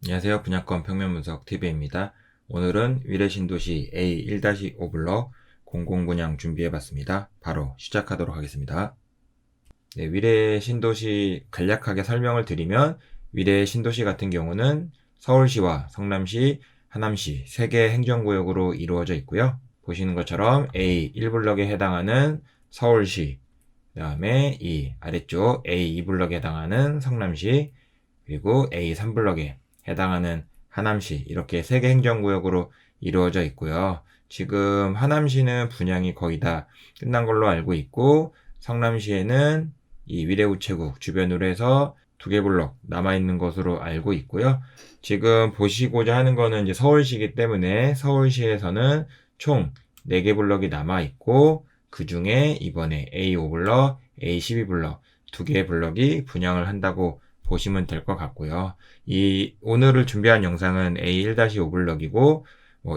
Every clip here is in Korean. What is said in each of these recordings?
안녕하세요. 분양권 평면 분석 TV입니다. 오늘은 위례 신도시 A1-5 블럭 공공분양 준비해봤습니다. 바로 시작하도록 하겠습니다. 네, 위례 신도시 간략하게 설명을 드리면 위례 신도시 같은 경우는 서울시와 성남시, 하남시 3개 행정구역으로 이루어져 있고요. 보시는 것처럼 A1블럭에 해당하는 서울시, 그 다음에 이 아래쪽 A2블럭에 해당하는 성남시, 그리고 A3블럭에 해당하는 하남시, 이렇게 3개 행정구역으로 이루어져 있고요. 지금 하남시는 분양이 거의 다 끝난 걸로 알고 있고, 성남시에는 이 위례우체국 주변으로 해서 2개 블럭 남아있는 것으로 알고 있고요. 지금 보시고자 하는 거는 이제 서울시이기 때문에 서울시에서는 총 4개 블럭이 남아있고, 그 중에 이번에 A5블럭, A12블럭 2개의 블럭이 분양을 한다고 보시면 될 것 같고요. 오늘을 준비한 영상은 A1-5 블럭이고,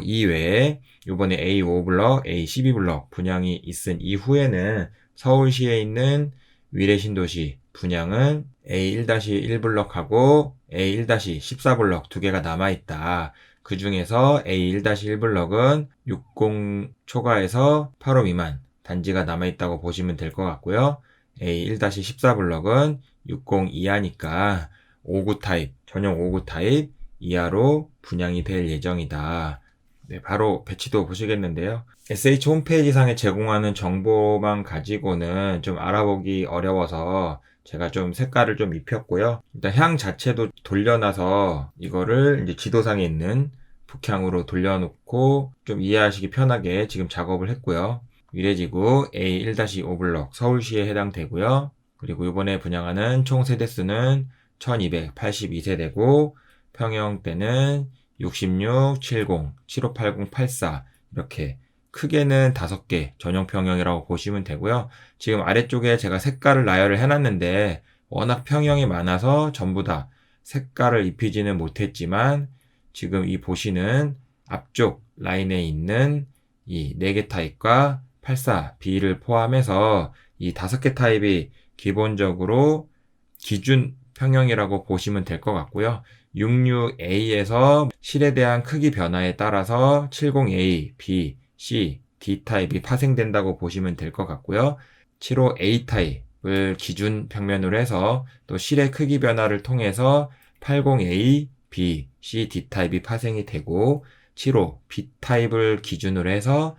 이외에 이번에 A5 블럭, A12 블럭 분양이 있은 이후에는 서울시에 있는 위례 신도시 분양은 A1-1 블럭하고 A1-14 블럭 2개가 남아있다. 그 중에서 A1-1 블럭은 60 초과해서 8호 미만 단지가 남아있다고 보시면 될 것 같고요. A1-14 블럭은 60 이하니까 5구 타입, 전용 5구 타입 이하로 분양이 될 예정이다. 네, 바로 배치도 보시겠는데요. SH 홈페이지상에 제공하는 정보만 가지고는 좀 알아보기 어려워서 제가 좀 색깔을 좀 입혔고요. 일단 향 자체도 돌려놔서 이거를 이제 지도상에 있는 북향으로 돌려놓고 좀 이해하시기 편하게 지금 작업을 했고요. 위례지구 A1-5 블럭 서울시에 해당되고요. 그리고 이번에 분양하는 총 세대수는 1282세대고 평형대는 66, 70, 7580, 84 이렇게 크게는 5개 전용 평형이라고 보시면 되고요. 지금 아래쪽에 제가 색깔을 나열을 해놨는데 워낙 평형이 많아서 전부 다 색깔을 입히지는 못했지만 지금 이 보시는 앞쪽 라인에 있는 이 4개 타입과 84B를 포함해서 이 5개 타입이 기본적으로 기준 평형이라고 보시면 될 것 같고요. 66A에서 실에 대한 크기 변화에 따라서 70A, B, C, D 타입이 파생된다고 보시면 될 것 같고요. 75A 타입을 기준 평면으로 해서 또 실의 크기 변화를 통해서 80A, B, C, D 타입이 파생이 되고 75 B 타입을 기준으로 해서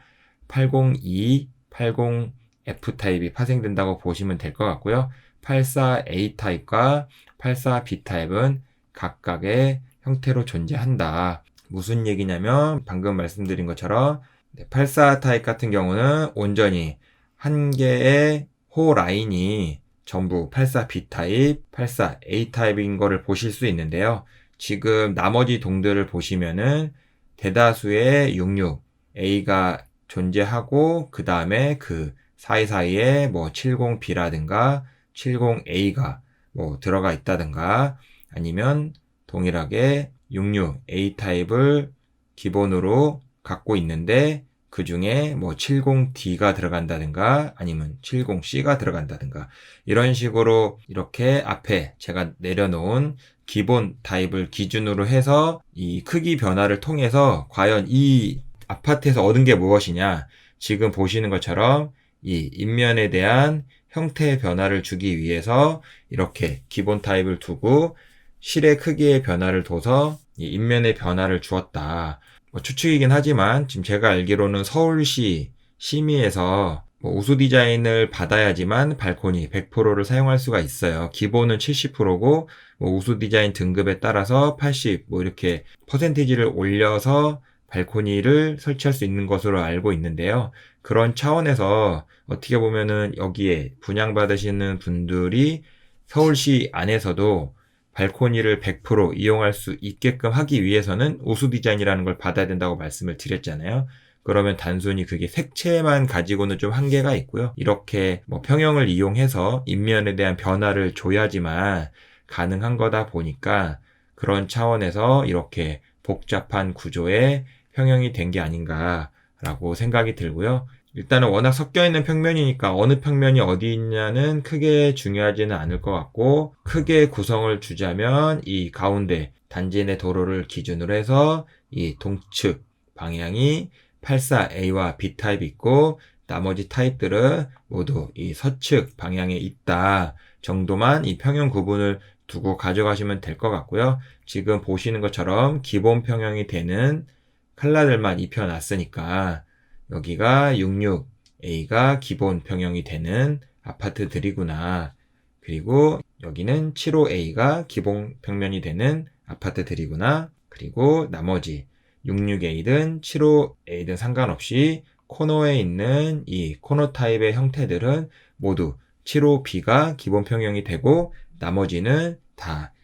80E, 80F 타입이 파생된다고 보시면 될 것 같고요. 84A 타입과 84B 타입은 각각의 형태로 존재한다. 무슨 얘기냐면 방금 말씀드린 것처럼 84 타입 같은 경우는 온전히 한 개의 호 라인이 전부 84B 타입, 84A 타입인 거를 보실 수 있는데요. 지금 나머지 동들을 보시면은 대다수의 66A가 존재하고 그 다음에 그 사이사이에 뭐 70B라든가 70A가 뭐 들어가 있다든가 아니면 동일하게 66A 타입을 기본으로 갖고 있는데 그 중에 뭐 70D가 들어간다든가 아니면 70C가 들어간다든가 이런 식으로 이렇게 앞에 제가 내려놓은 기본 타입을 기준으로 해서 이 크기 변화를 통해서 과연 이 아파트에서 얻은 게 무엇이냐, 지금 보시는 것처럼 이 인면에 대한 형태의 변화를 주기 위해서 이렇게 기본 타입을 두고 실의 크기의 변화를 둬서 이 인면의 변화를 주었다. 추측이긴 하지만 지금 제가 알기로는 서울시 심의에서 우수 디자인을 받아야지만 발코니 100%를 사용할 수가 있어요. 기본은 70%고 우수 디자인 등급에 따라서 80 이렇게 퍼센티지를 올려서 발코니를 설치할 수 있는 것으로 알고 있는데요. 그런 차원에서 어떻게 보면은 여기에 분양받으시는 분들이 서울시 안에서도 발코니를 100% 이용할 수 있게끔 하기 위해서는 우수 디자인이라는 걸 받아야 된다고 말씀을 드렸잖아요. 그러면 단순히 그게 색채만 가지고는 좀 한계가 있고요. 이렇게 평형을 이용해서 인면에 대한 변화를 줘야지만 가능한 거다 보니까 그런 차원에서 이렇게 복잡한 구조의 평형이 된 게 아닌가라고 생각이 들고요. 일단은 워낙 섞여 있는 평면이니까 어느 평면이 어디 있냐는 크게 중요하지는 않을 것 같고, 크게 구성을 주자면 이 가운데 단지 내 도로를 기준으로 해서 이 동측 방향이 84A와 B타입이 있고, 나머지 타입들은 모두 이 서측 방향에 있다 정도만 이 평형 구분을 두고 가져가시면 될 것 같고요. 지금 보시는 것처럼 기본 평형이 되는 칼라들만 입혀놨으니까 여기가 66A가 기본 평형이 되는 아파트들이구나. 그리고 여기는 75A가 기본 평면이 되는 아파트들이구나. 그리고 나머지 66A든 75A든 상관없이 코너에 있는 이 코너 타입의 형태들은 모두 75B가 기본 평형이 되고 나머지는 다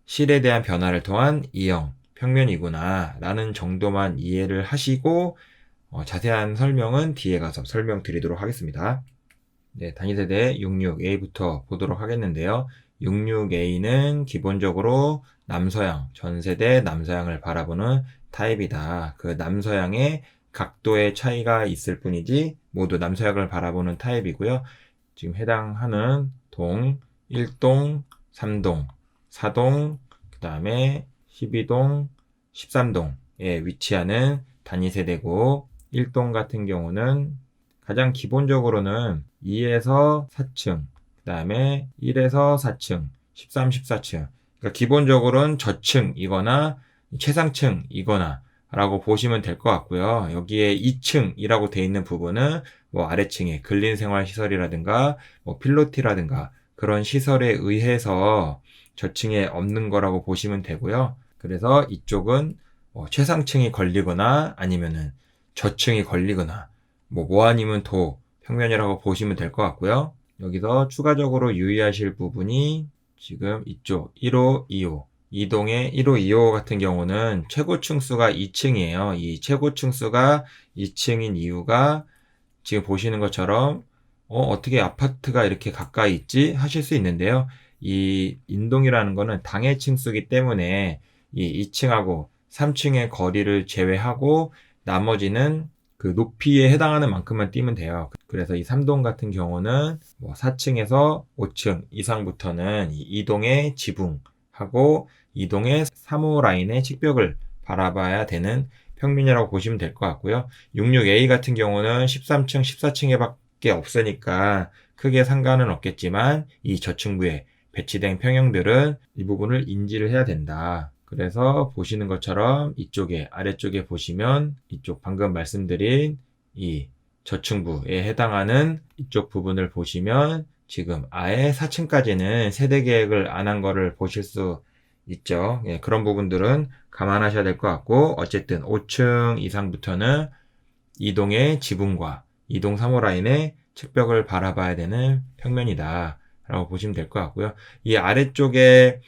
실에 대한 변화를 통한 E형 평면이구나 라는 정도만 이해를 하시고 자세한 설명은 뒤에 가서 설명드리도록 하겠습니다. 네, 단위세대 66A부터 보도록 하겠는데요. 66A는 기본적으로 남서양, 전세대 남서양을 바라보는 타입이다. 그 남서양의 각도의 차이가 있을 뿐이지 모두 남서양을 바라보는 타입이고요. 지금 해당하는 동, 1동, 3동, 4동, 그 다음에 12동, 13동에 위치하는 단위세대고 1동 같은 경우는 가장 기본적으로는 2에서 4층, 그 다음에 1에서 4층, 13, 14층. 그러니까 기본적으로는 저층이거나 최상층이거나 라고 보시면 될 것 같고요. 여기에 2층이라고 되어 있는 부분은 뭐 아래층에 근린생활시설이라든가 뭐 필로티라든가 그런 시설에 의해서 저층에 없는 거라고 보시면 되고요. 그래서 이쪽은 최상층이 걸리거나 아니면은 저층이 걸리거나 뭐 아니면 도 평면이라고 보시면 될 것 같고요. 여기서 추가적으로 유의하실 부분이 지금 이쪽 1호, 2호 2동의 1호, 2호 같은 경우는 최고층 수가 2층이에요. 이 최고층 수가 2층인 이유가 지금 보시는 것처럼 어떻게 아파트가 이렇게 가까이 있지? 하실 수 있는데요. 이 인동이라는 거는 당해 층수기 때문에 이 2층하고 3층의 거리를 제외하고 나머지는 그 높이에 해당하는 만큼만 띄면 돼요. 그래서 이 3동 같은 경우는 뭐 4층에서 5층 이상부터는 이 2동의 지붕하고 2동의 3호 라인의 측벽을 바라봐야 되는 평면이라고 보시면 될 것 같고요. 66A 같은 경우는 13층, 14층에 밖에 없으니까 크게 상관은 없겠지만 이 저층부에 배치된 평형들은 이 부분을 인지를 해야 된다. 그래서 보시는 것처럼 이쪽에 아래쪽에 보시면 이쪽 방금 말씀드린 이 저층부에 해당하는 이쪽 부분을 보시면 지금 아예 4층까지는 세대 계획을 안 한 거를 보실 수 있죠. 예, 그런 부분들은 감안하셔야 될 것 같고 어쨌든 5층 이상부터는 이동의 지붕과 이동 3호 라인의 측벽을 바라봐야 되는 평면이다 라고 보시면 될 것 같고요. 이 아래쪽에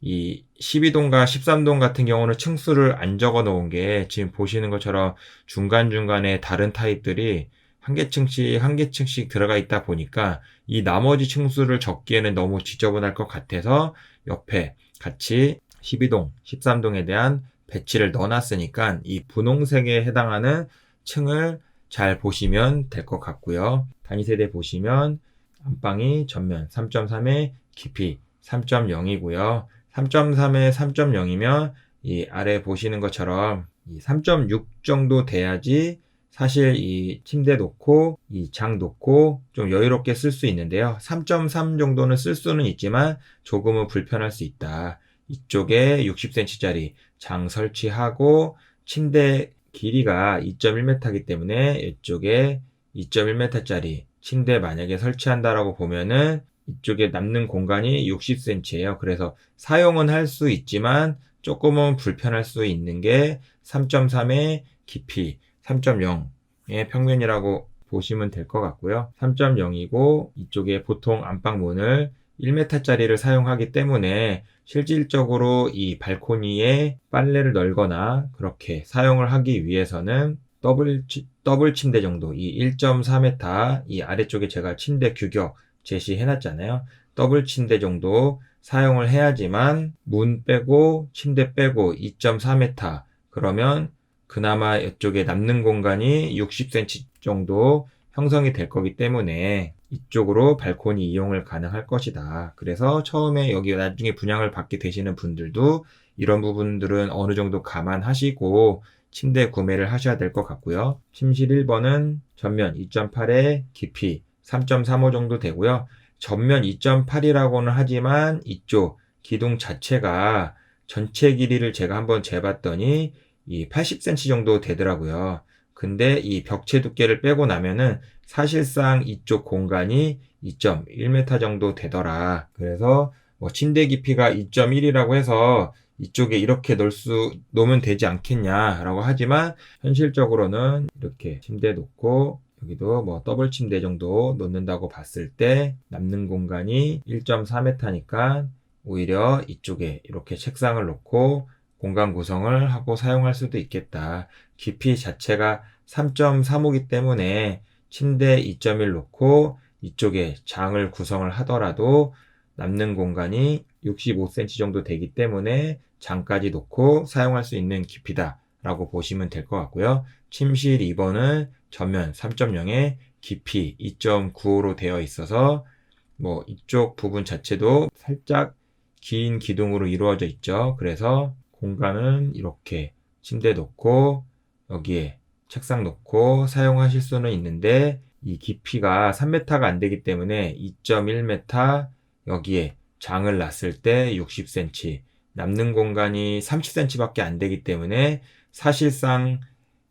이 12동과 13동 같은 경우는 층수를 안 적어 놓은 게 지금 보시는 것처럼 중간중간에 다른 타입들이 한 개층씩 들어가 있다 보니까 이 나머지 층수를 적기에는 너무 지저분할 것 같아서 옆에 같이 12동, 13동에 대한 배치를 넣어놨으니까 이 분홍색에 해당하는 층을 잘 보시면 될 것 같고요. 단위세대 보시면 안방이 전면 3.3에 깊이 3.0이고요. 3.3에 3.0이면 이 아래 보시는 것처럼 이 3.6 정도 돼야지 사실 이 침대 놓고 이 장 놓고 좀 여유롭게 쓸 수 있는데요. 3.3 정도는 쓸 수는 있지만 조금은 불편할 수 있다. 이쪽에 60cm짜리 장 설치하고 침대 길이가 2.1m이기 때문에 이쪽에 2.1m짜리 침대 만약에 설치한다라고 보면은 이쪽에 남는 공간이 60cm예요. 그래서 사용은 할 수 있지만 조금은 불편할 수 있는 게 3.3의 깊이 3.0의 평면이라고 보시면 될 것 같고요. 3.0이고 이쪽에 보통 안방문을 1m짜리를 사용하기 때문에 실질적으로 이 발코니에 빨래를 널거나 그렇게 사용을 하기 위해서는 더블 침대 정도, 이 1.4m, 이 아래쪽에 제가 침대 규격 제시해놨잖아요. 더블 침대 정도 사용을 해야지만 문 빼고 침대 빼고 2.4m 그러면 그나마 이쪽에 남는 공간이 60cm 정도 형성이 될 거기 때문에 이쪽으로 발코니 이용을 가능할 것이다. 그래서 처음에 여기 나중에 분양을 받게 되시는 분들도 이런 부분들은 어느 정도 감안하시고 침대 구매를 하셔야 될 것 같고요. 침실 1번은 전면 2.8에 깊이 3.35 정도 되고요. 전면 2.8이라고는 하지만 이쪽 기둥 자체가 전체 길이를 제가 한번 재봤더니 이 80cm 정도 되더라고요. 근데 이 벽체 두께를 빼고 나면은 사실상 이쪽 공간이 2.1m 정도 되더라. 그래서 뭐 침대 깊이가 2.1이라고 해서 이쪽에 이렇게 놓으면 되지 않겠냐라고 하지만 현실적으로는 이렇게 침대 놓고 여기도 뭐 더블 침대 정도 놓는다고 봤을 때 남는 공간이 1.4m니까 오히려 이쪽에 이렇게 책상을 놓고 공간 구성을 하고 사용할 수도 있겠다. 깊이 자체가 3.35이기 때문에 침대 2.1 놓고 이쪽에 장을 구성을 하더라도 남는 공간이 65cm 정도 되기 때문에 장까지 놓고 사용할 수 있는 깊이다 라고 보시면 될 것 같고요. 침실 2번은 전면 3.0에 깊이 2.95로 되어 있어서 뭐 이쪽 부분 자체도 살짝 긴 기둥으로 이루어져 있죠. 그래서 공간은 이렇게 침대 놓고 여기에 책상 놓고 사용하실 수는 있는데 이 깊이가 3m가 안 되기 때문에 2.1m 여기에 장을 놨을 때 60cm 남는 공간이 30cm 밖에 안 되기 때문에 사실상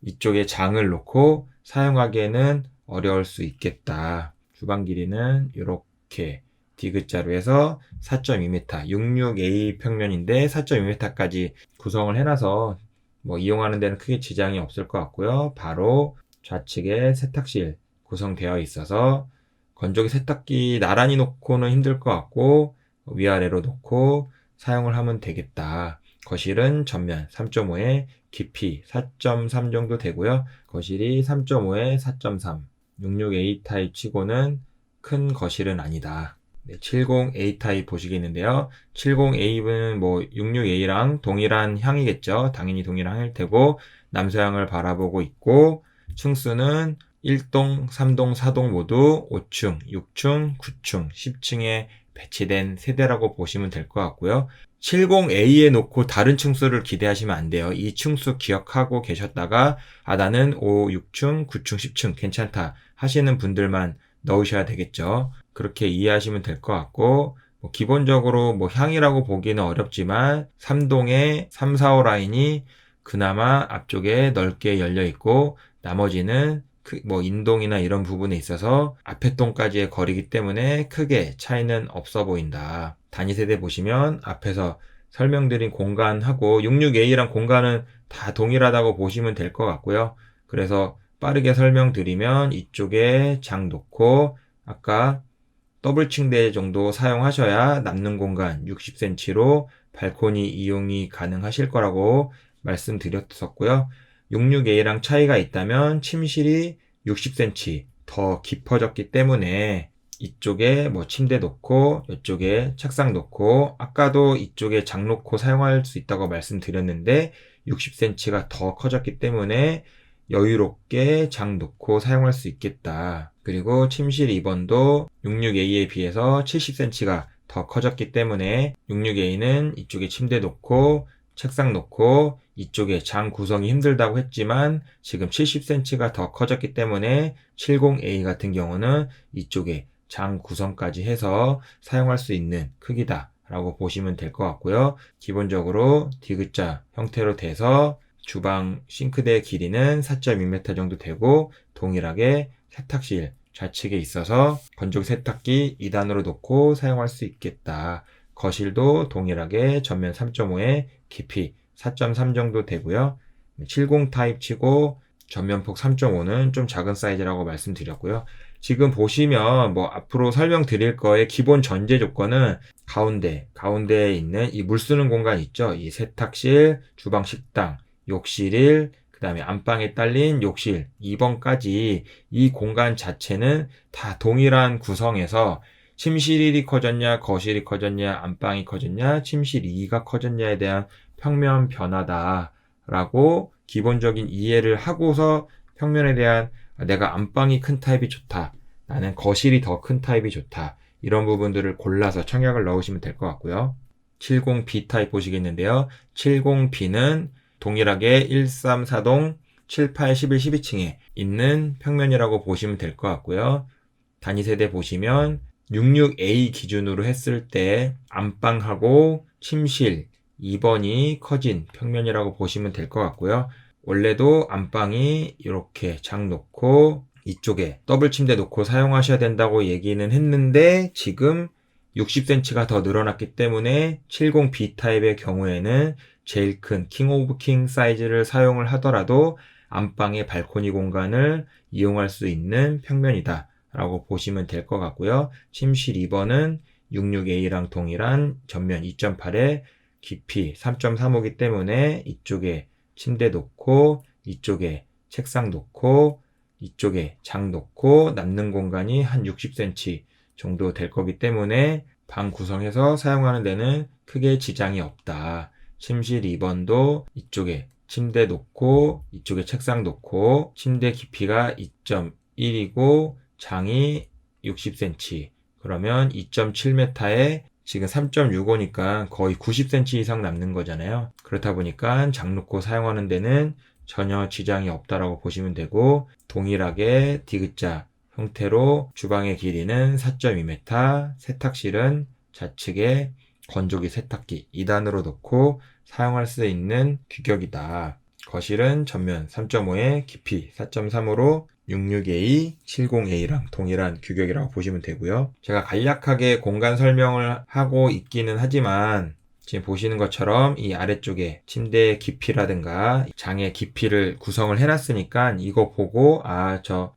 이쪽에 장을 놓고 사용하기에는 어려울 수 있겠다. 주방 길이는 이렇게 디귿자로 해서 4.2m, 66A 평면인데 4.2m까지 구성을 해놔서 뭐 이용하는 데는 크게 지장이 없을 것 같고요. 바로 좌측에 세탁실 구성되어 있어서 건조기 세탁기 나란히 놓고는 힘들 것 같고 위아래로 놓고 사용을 하면 되겠다. 거실은 전면 3.5에 깊이 4.3 정도 되고요. 거실이 3.5에 4.3, 66A 타입 치고는 큰 거실은 아니다. 네, 70A 타입 보시겠는데요. 70A는 뭐 66A랑 동일한 향이겠죠. 당연히 동일한 향일 테고 남서향을 바라보고 있고 층수는 1동, 3동, 4동 모두 5층, 6층, 9층, 10층에 배치된 세대라고 보시면 될 것 같고요. 70A에 놓고 다른 층수를 기대하시면 안 돼요. 이 층수 기억하고 계셨다가 나는 5, 6층, 9층, 10층 괜찮다 하시는 분들만 넣으셔야 되겠죠. 그렇게 이해하시면 될 것 같고 뭐 기본적으로 뭐 향이라고 보기는 어렵지만 3동의 3, 4호 라인이 그나마 앞쪽에 넓게 열려 있고 나머지는 뭐 인동이나 이런 부분에 있어서 앞에 동까지의 거리이기 때문에 크게 차이는 없어 보인다. 단위 세대 보시면 앞에서 설명드린 공간하고 66A랑 공간은 다 동일하다고 보시면 될 것 같고요. 그래서 빠르게 설명드리면 이쪽에 장 놓고 아까 더블 침대 정도 사용하셔야 남는 공간 60cm로 발코니 이용이 가능하실 거라고 말씀드렸었고요. 66A랑 차이가 있다면 침실이 60cm 더 깊어졌기 때문에 이쪽에 뭐 침대 놓고 이쪽에 책상 놓고 아까도 이쪽에 장 놓고 사용할 수 있다고 말씀드렸는데 60cm가 더 커졌기 때문에 여유롭게 장 놓고 사용할 수 있겠다. 그리고 침실 2번도 66A에 비해서 70cm가 더 커졌기 때문에 66A는 이쪽에 침대 놓고 책상 놓고 이쪽에 장 구성이 힘들다고 했지만 지금 70cm가 더 커졌기 때문에 70A 같은 경우는 이쪽에 장 구성까지 해서 사용할 수 있는 크기다 라고 보시면 될 것 같고요. 기본적으로 디귿자 형태로 돼서 주방 싱크대 길이는 4.2m 정도 되고 동일하게 세탁실 좌측에 있어서 건조기 세탁기 2단으로 놓고 사용할 수 있겠다. 거실도 동일하게 전면 3.5에 깊이 4.3 정도 되고요. 70 타입 치고 전면폭 3.5는 좀 작은 사이즈라고 말씀드렸고요. 지금 보시면 뭐 앞으로 설명드릴 거의 기본 전제 조건은 가운데에 있는 이 물 쓰는 공간 있죠. 이 세탁실, 주방, 식당, 욕실 1, 그 다음에 안방에 딸린 욕실 2번까지 이 공간 자체는 다 동일한 구성에서 침실 1이 커졌냐, 거실이 커졌냐, 안방이 커졌냐, 침실 2가 커졌냐에 대한 평면 변화다라고 기본적인 이해를 하고서 평면에 대한 내가 안방이 큰 타입이 좋다. 나는 거실이 더 큰 타입이 좋다. 이런 부분들을 골라서 청약을 넣으시면 될 것 같고요. 70B 타입 보시겠는데요. 70B는 동일하게 134동 7, 8, 11, 12층에 있는 평면이라고 보시면 될 것 같고요. 단위 세대 보시면 66A 기준으로 했을 때 안방하고 침실 2번이 커진 평면이라고 보시면 될 것 같고요. 원래도 안방이 이렇게 장 놓고 이쪽에 더블 침대 놓고 사용하셔야 된다고 얘기는 했는데 지금 60cm가 더 늘어났기 때문에 70B 타입의 경우에는 제일 큰 킹 오브 킹 사이즈를 사용을 하더라도 안방의 발코니 공간을 이용할 수 있는 평면이다 라고 보시면 될 것 같고요. 침실 2번은 66A랑 동일한 전면 2.8에 깊이 3.35이기 때문에 이쪽에 침대 놓고 이쪽에 책상 놓고 이쪽에 장 놓고 남는 공간이 한 60cm 정도 될 거기 때문에 방 구성해서 사용하는 데는 크게 지장이 없다. 침실 2번도 이쪽에 침대 놓고 이쪽에 책상 놓고 침대 깊이가 2.1이고 장이 60cm 그러면 2.7m에 지금 3.65니까 거의 90cm 이상 남는 거잖아요. 그렇다 보니까 장 놓고 사용하는 데는 전혀 지장이 없다라고 보시면 되고 동일하게 디귿자 형태로 주방의 길이는 4.2m, 세탁실은 좌측에 건조기 세탁기 2단으로 놓고 사용할 수 있는 규격이다. 거실은 전면 3.5에 깊이 4.3으로 66A, 70A랑 동일한 규격이라고 보시면 되고요. 제가 간략하게 공간 설명을 하고 있기는 하지만 지금 보시는 것처럼 이 아래쪽에 침대의 깊이라든가 장의 깊이를 구성을 해놨으니까 이거 보고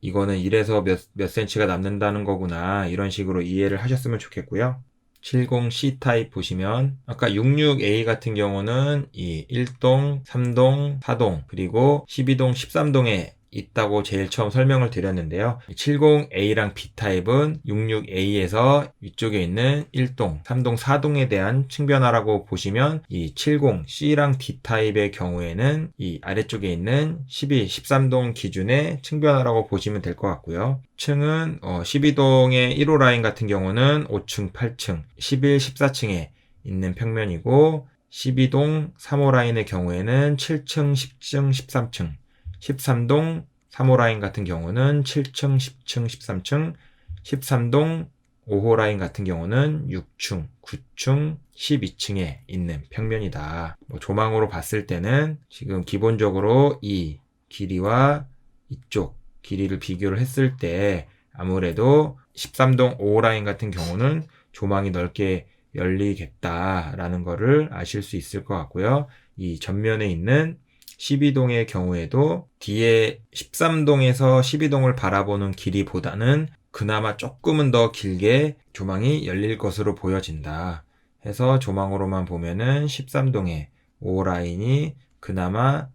이거는 이래서 몇 cm가 남는다는 거구나 이런 식으로 이해를 하셨으면 좋겠고요. 70C 타입 보시면 아까 66A 같은 경우는 이 1동, 3동, 4동 그리고 12동, 13동에 있다고 제일 처음 설명을 드렸는데요. 70A랑 B타입은 66A에서 위쪽에 있는 1동, 3동, 4동에 대한 층변화라고 보시면 이 70C랑 D타입의 경우에는 이 아래쪽에 있는 12, 13동 기준의 층변화라고 보시면 될 것 같고요. 층은 12동의 1호 라인 같은 경우는 5층, 8층, 11, 14층에 있는 평면이고 12동 3호 라인의 경우에는 7층, 10층, 13층 13동 3호 라인 같은 경우는 7층, 10층, 13층 13동 5호 라인 같은 경우는 6층, 9층, 12층에 있는 평면이다. 조망으로 봤을 때는 지금 기본적으로 이 길이와 이쪽 길이를 비교를 했을 때 아무래도 13동 5호 라인 같은 경우는 조망이 넓게 열리겠다라는 거를 아실 수 있을 것 같고요. 이 전면에 있는 12동의 경우에도 뒤에 13동에서 12동을 바라보는 길이보다는 그나마 조금은 더 길게 조망이 열릴 것으로 보여진다. 해서 조망으로만 보면은 13동의 5호 라인이 그나마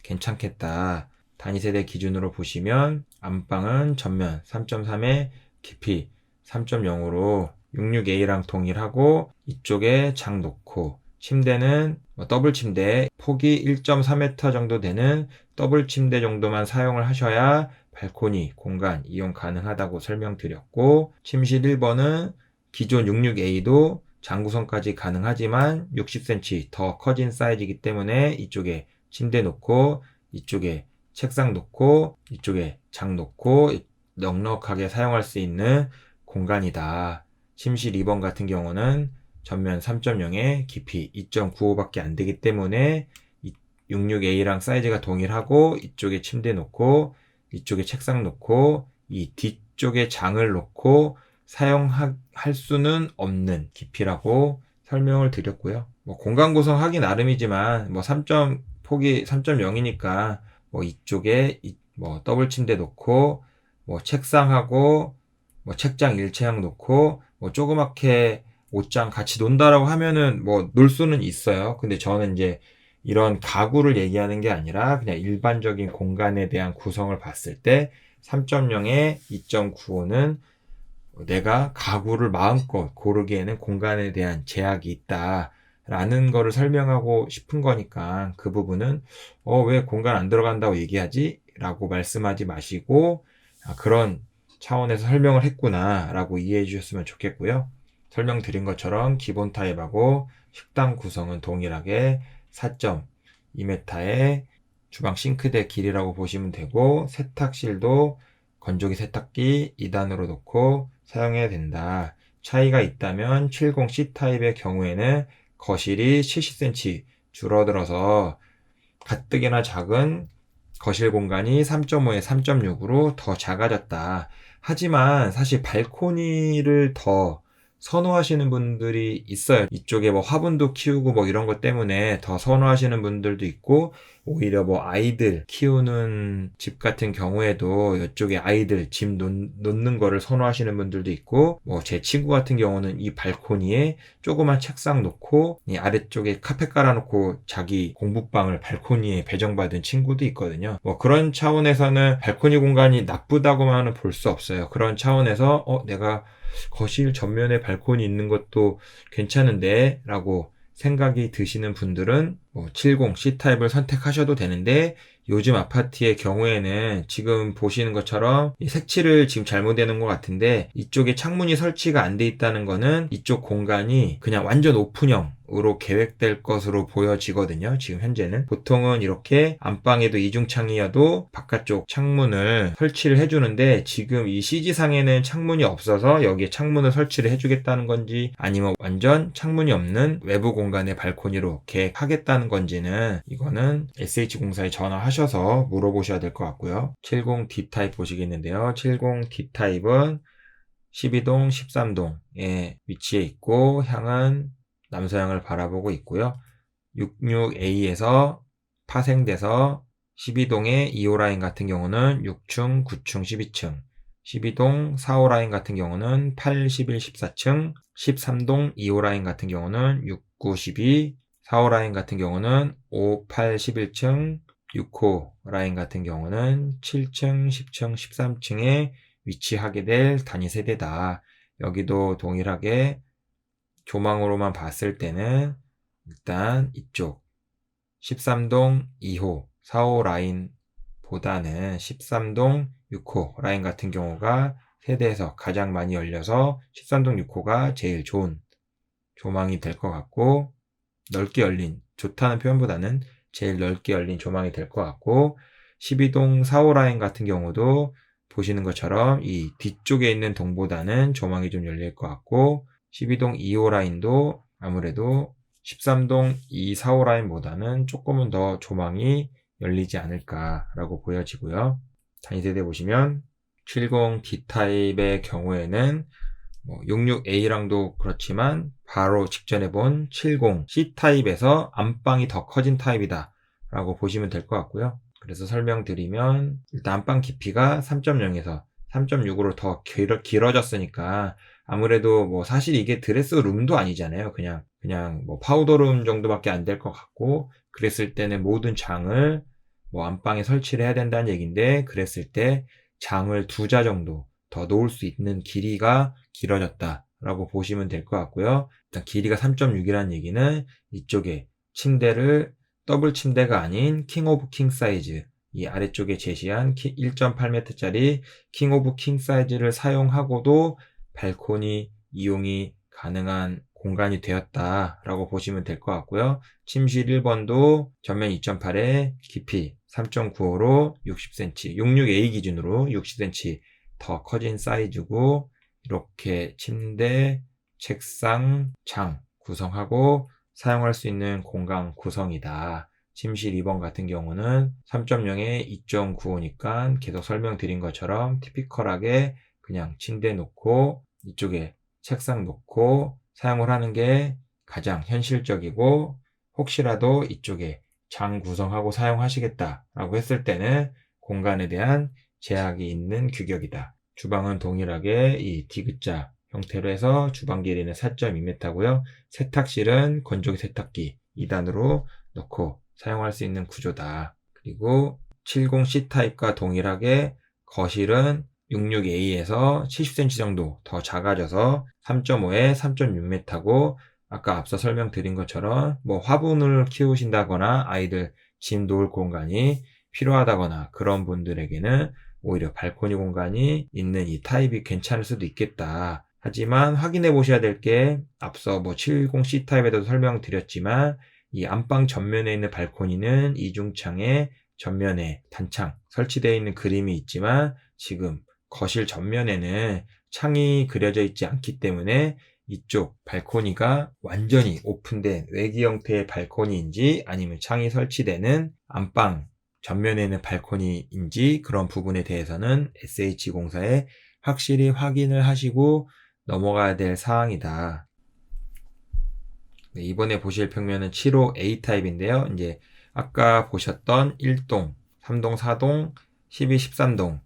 괜찮겠다. 단위세대 기준으로 보시면 안방은 전면 3.3에 깊이 3.0으로 66A랑 동일하고 이쪽에 장 놓고 침대는 더블 침대 폭이 1.4m 정도 되는 더블 침대 정도만 사용을 하셔야 발코니 공간 이용 가능하다고 설명드렸고 침실 1번은 기존 66A도 장 구성까지 가능하지만 60cm 더 커진 사이즈이기 때문에 이쪽에 침대 놓고 이쪽에 책상 놓고 이쪽에 장 놓고 넉넉하게 사용할 수 있는 공간이다. 침실 2번 같은 경우는 전면 3.0에 깊이 2.95밖에 안 되기 때문에 66A랑 사이즈가 동일하고 이쪽에 침대 놓고 이쪽에 책상 놓고 이 뒤쪽에 장을 놓고 사용할 수는 없는 깊이라고 설명을 드렸고요. 공간 구성하기 나름이지만 폭이 3.0이니까 이쪽에 더블 침대 놓고 책상하고 책장 일체형 놓고 조그맣게 옷장 같이 논다라고 하면은 놀 수는 있어요. 근데 저는 이제 이런 가구를 얘기하는 게 아니라 그냥 일반적인 공간에 대한 구성을 봤을 때 3.0에 2.95는 내가 가구를 마음껏 고르기에는 공간에 대한 제약이 있다 라는 거를 설명하고 싶은 거니까 그 부분은 왜 공간 안 들어간다고 얘기하지? 라고 말씀하지 마시고 그런 차원에서 설명을 했구나 라고 이해해 주셨으면 좋겠고요. 설명드린 것처럼 기본 타입하고 식당 구성은 동일하게 4.2m의 주방 싱크대 길이라고 보시면 되고, 세탁실도 건조기 세탁기 2단으로 놓고 사용해야 된다. 차이가 있다면 70C 타입의 경우에는 거실이 70cm 줄어들어서 가뜩이나 작은 거실 공간이 3.5에 3.6으로 더 작아졌다. 하지만 사실 발코니를 더 선호하시는 분들이 있어요. 이쪽에 뭐 화분도 키우고 뭐 이런 것 때문에 더 선호하시는 분들도 있고, 오히려 뭐 아이들 키우는 집 같은 경우에도 이쪽에 아이들 집 놓는 거를 선호하시는 분들도 있고, 뭐 제 친구 같은 경우는 이 발코니에 조그만 책상 놓고 이 아래쪽에 카펫 깔아놓고 자기 공부방을 발코니에 배정받은 친구도 있거든요. 뭐 그런 차원에서는 발코니 공간이 나쁘다고만은 볼 수 없어요. 그런 차원에서 내가 거실 전면에 발코니 있는 것도 괜찮은데 라고 생각이 드시는 분들은 70 C타입을 선택하셔도 되는데, 요즘 아파트의 경우에는 지금 보시는 것처럼 색칠을 지금 잘못되는 것 같은데, 이쪽에 창문이 설치가 안 돼 있다는 거는 이쪽 공간이 그냥 완전 오픈형으로 계획될 것으로 보여지거든요. 지금 현재는 보통은 이렇게 안방에도 이중창이어도 바깥쪽 창문을 설치를 해주는데, 지금 이 CG상에는 창문이 없어서 여기에 창문을 설치를 해주겠다는 건지, 아니면 완전 창문이 없는 외부 공간의 발코니로 계획하겠다는 건지는 이거는 SH공사에 전화하셔서 물어보셔야 될 것 같고요. 70D 타입 보시겠는데요. 70D 타입은 12동, 13동에 위치해 있고 향은 남서향을 바라보고 있고요. 66A에서 파생돼서 12동의 2호 라인 같은 경우는 6층, 9층, 12층, 12동 4호 라인 같은 경우는 8, 11, 14층, 13동 2호 라인 같은 경우는 6, 9, 12, 4호 라인 같은 경우는 5, 8, 11층, 6호 라인 같은 경우는 7층, 10층, 13층에 위치하게 될 단위 세대다. 여기도 동일하게 조망으로만 봤을 때는 일단 이쪽 13동 2호, 4호 라인 보다는 13동 6호 라인 같은 경우가 세대에서 가장 많이 열려서 13동 6호가 제일 좋은 조망이 될 것 같고, 넓게 열린, 좋다는 표현보다는 제일 넓게 열린 조망이 될 것 같고, 12동 4호 라인 같은 경우도 보시는 것처럼 이 뒤쪽에 있는 동보다는 조망이 좀 열릴 것 같고, 12동 2호 라인도 아무래도 13동 2, 4호 라인보다는 조금은 더 조망이 열리지 않을까라고 보여지고요. 단위세대 보시면 70D 타입의 경우에는 66A랑도 그렇지만 바로 직전에 본 70C 타입에서 안방이 더 커진 타입이다 라고 보시면 될 것 같고요. 그래서 설명드리면 일단 안방 깊이가 3.0에서 3.6으로 더 길어졌으니까 아무래도 사실 이게 드레스룸도 아니잖아요. 그냥 파우더룸 정도밖에 안 될 것 같고, 그랬을 때는 모든 장을 안방에 설치를 해야 된다는 얘기인데, 그랬을 때 장을 2자 정도 더 놓을 수 있는 길이가 길어졌다라고 보시면 될 것 같고요. 일단 길이가 3.6이라는 얘기는 이쪽에 침대를 더블 침대가 아닌 킹 오브 킹 사이즈, 이 아래쪽에 제시한 1.8m짜리 킹 오브 킹 사이즈를 사용하고도 발코니 이용이 가능한 공간이 되었다라고 보시면 될 것 같고요. 침실 1번도 전면 2.8에 깊이 3.95로 60cm, 66A 기준으로 60cm 더 커진 사이즈고, 이렇게 침대, 책상, 장 구성하고 사용할 수 있는 공간 구성이다. 침실 2번 같은 경우는 3.0에 2.95니까 계속 설명드린 것처럼 티피컬하게 그냥 침대 놓고 이쪽에 책상 놓고 사용을 하는 게 가장 현실적이고, 혹시라도 이쪽에 장 구성하고 사용하시겠다라고 했을 때는 공간에 대한 제약이 있는 규격이다. 주방은 동일하게 이 D자 형태로 해서 주방 길이는 4.2m고요. 세탁실은 건조기 세탁기 2단으로 넣고 사용할 수 있는 구조다. 그리고 70C 타입과 동일하게 거실은 66A에서 70cm 정도 더 작아져서 3.5에 3.6m고, 아까 앞서 설명드린 것처럼 뭐 화분을 키우신다거나 아이들 짐 놓을 공간이 필요하다거나 그런 분들에게는 오히려 발코니 공간이 있는 이 타입이 괜찮을 수도 있겠다. 하지만 확인해 보셔야 될 게 앞서 뭐 710C 타입에도 설명드렸지만 이 안방 전면에 있는 발코니는 이중창에 전면에 단창 설치되어 있는 그림이 있지만 지금 거실 전면에는 창이 그려져 있지 않기 때문에 이쪽 발코니가 완전히 오픈된 외기 형태의 발코니인지 아니면 창이 설치되는 안방 전면에 있는 발코니인지 그런 부분에 대해서는 SH공사에 확실히 확인을 하시고 넘어가야 될 사항이다. 네, 이번에 보실 평면은 7호 A 타입인데요. 이제 아까 보셨던 1동, 3동, 4동, 12, 13동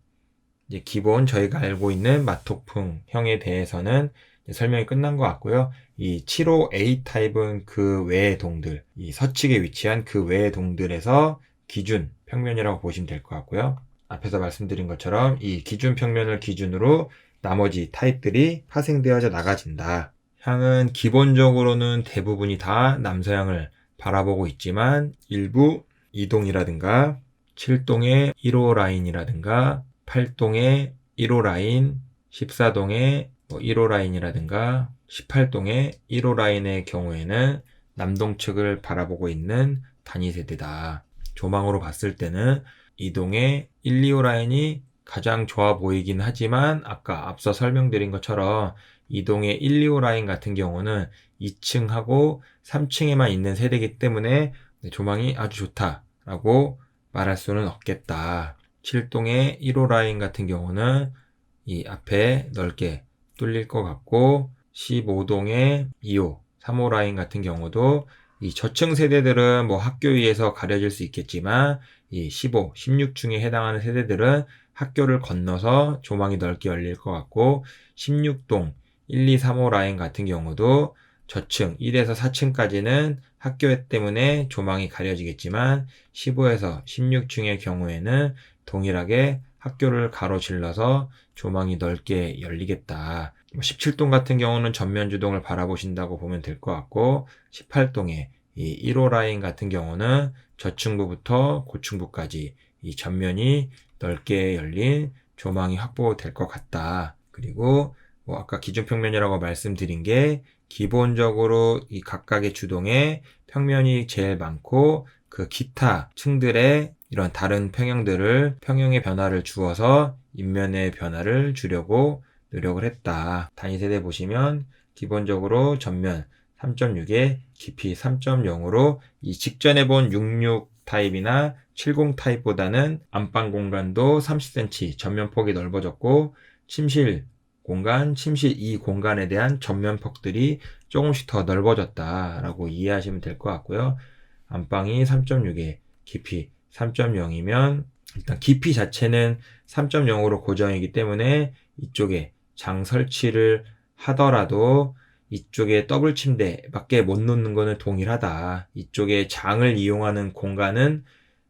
이제 기본 저희가 알고 있는 마토풍형에 대해서는 설명이 끝난 것 같고요. 이 7호 A 타입은 그 외의 동들, 이 서측에 위치한 그 외의 동들에서 기준 평면이라고 보시면 될 것 같고요. 앞에서 말씀드린 것처럼 이 기준 평면을 기준으로 나머지 타입들이 파생되어져 나가진다. 향은 기본적으로는 대부분이 다 남서향을 바라보고 있지만 일부 2동이라든가 7동의 1호 라인이라든가 8동의 1호 라인, 14동의 1호 라인이라든가 18동의 1호 라인의 경우에는 남동측을 바라보고 있는 단위 세대다. 조망으로 봤을 때는 2동의 1, 2호 라인이 가장 좋아 보이긴 하지만 아까 앞서 설명드린 것처럼 2동의 1, 2호 라인 같은 경우는 2층하고 3층에만 있는 세대이기 때문에 조망이 아주 좋다라고 말할 수는 없겠다. 7동의 1호 라인 같은 경우는 이 앞에 넓게 뚫릴 것 같고 15동의 2호, 3호 라인 같은 경우도 이 저층 세대들은 뭐 학교 위에서 가려질 수 있겠지만 이 15, 16층에 해당하는 세대들은 학교를 건너서 조망이 넓게 열릴 것 같고 16동 1, 2, 3호 라인 같은 경우도 저층 1에서 4층까지는 학교 때문에 조망이 가려지겠지만 15에서 16층의 경우에는 동일하게 학교를 가로질러서 조망이 넓게 열리겠다. 17동 같은 경우는 전면 주동을 바라보신다고 보면 될 것 같고 18동의 이 1호 라인 같은 경우는 저층부부터 고층부까지 이 전면이 넓게 열린 조망이 확보될 것 같다. 그리고 뭐 아까 기준 평면이라고 말씀드린 게 기본적으로 이 각각의 주동에 평면이 제일 많고 그 기타 층들의 이런 다른 평형의 변화를 주어서 인면의 변화를 주려고 노력을 했다. 단위 세대 보시면 기본적으로 전면 3.6에 깊이 3.0으로 이 직전에 본 66 타입이나 70 타입보다는 안방 공간도 30cm 전면 폭이 넓어졌고 침실 공간, 침실 2 공간에 대한 전면 폭들이 조금씩 더 넓어졌다라고 이해하시면 될 것 같고요. 안방이 3.6에 깊이 3.0이면 일단 깊이 자체는 3.0으로 고정이기 때문에 이쪽에 장 설치를 하더라도 이쪽에 더블 침대밖에 못 놓는 거는 동일하다. 이쪽에 장을 이용하는 공간은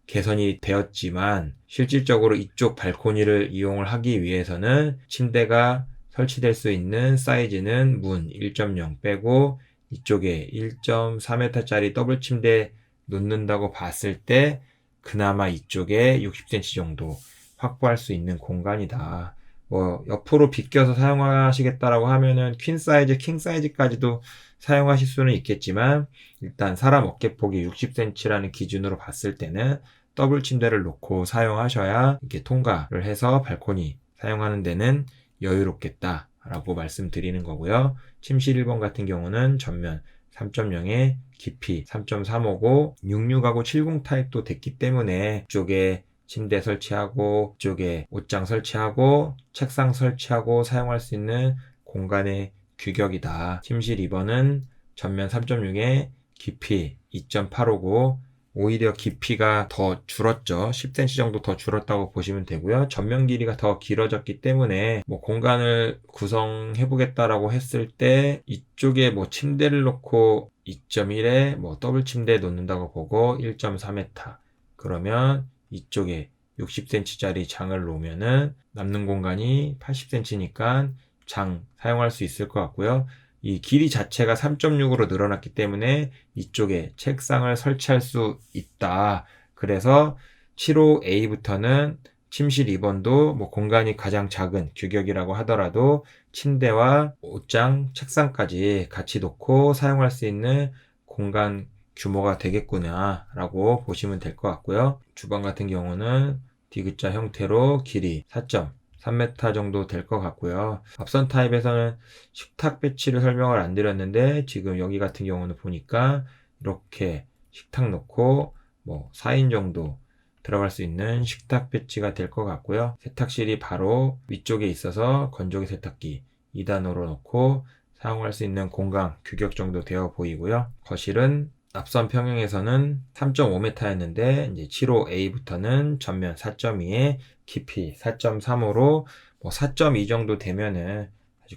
개선이 되었지만 실질적으로 이쪽 발코니를 이용을 하기 위해서는 침대가 설치될 수 있는 사이즈는 문 1.0 빼고 이쪽에 1.4m짜리 더블 침대 놓는다고 봤을 때 그나마 이쪽에 60cm 정도 확보할 수 있는 공간이다. 뭐 옆으로 비껴서 사용하시겠다라고 하면은 퀸 사이즈, 킹 사이즈까지도 사용하실 수는 있겠지만 일단 사람 어깨폭이 60cm라는 기준으로 봤을 때는 더블 침대를 놓고 사용하셔야 이렇게 통과를 해서 발코니 사용하는 데는 여유롭겠다라고 말씀드리는 거고요. 침실 1번 같은 경우는 전면 3.0에 깊이 3.35고 66하고 70 타입도 됐기 때문에 이쪽에 침대 설치하고 이쪽에 옷장 설치하고 책상 설치하고 사용할 수 있는 공간의 규격이다. 침실 2번은 전면 3.6에 깊이 2.85고 오히려 깊이가 더 줄었죠. 10cm 정도 더 줄었다고 보시면 되고요. 전면 길이가 더 길어졌기 때문에 뭐 공간을 구성해 보겠다라고 했을 때 이쪽에 뭐 침대를 놓고 2.1에 뭐 더블 침대 놓는다고 보고 1.4m 그러면 이쪽에 60cm짜리 장을 놓으면은 남는 공간이 80cm니까 장 사용할 수 있을 것 같고요. 이 길이 자체가 3.6으로 늘어났기 때문에 이쪽에 책상을 설치할 수 있다. 그래서 7호A부터는 침실 2번도 뭐 공간이 가장 작은 규격이라고 하더라도 침대와 옷장, 책상까지 같이 놓고 사용할 수 있는 공간 규모가 되겠구나 라고 보시면 될 것 같고요. 주방 같은 경우는 디귿자 형태로 길이 4.3m 정도 될 것 같고요. 앞선 타입에서는 식탁 배치를 설명을 안 드렸는데 지금 여기 같은 경우는 보니까 이렇게 식탁 놓고 뭐 4인 정도 들어갈 수 있는 식탁 배치가 될 것 같고요. 세탁실이 바로 위쪽에 있어서 건조기 세탁기 2단으로 놓고 사용할 수 있는 공간 규격 정도 되어 보이고요. 거실은 앞선 평형에서는 3.5m였는데 이제 7호A부터는 전면 4.2에 깊이 4.35로 뭐 4.2 정도 되면은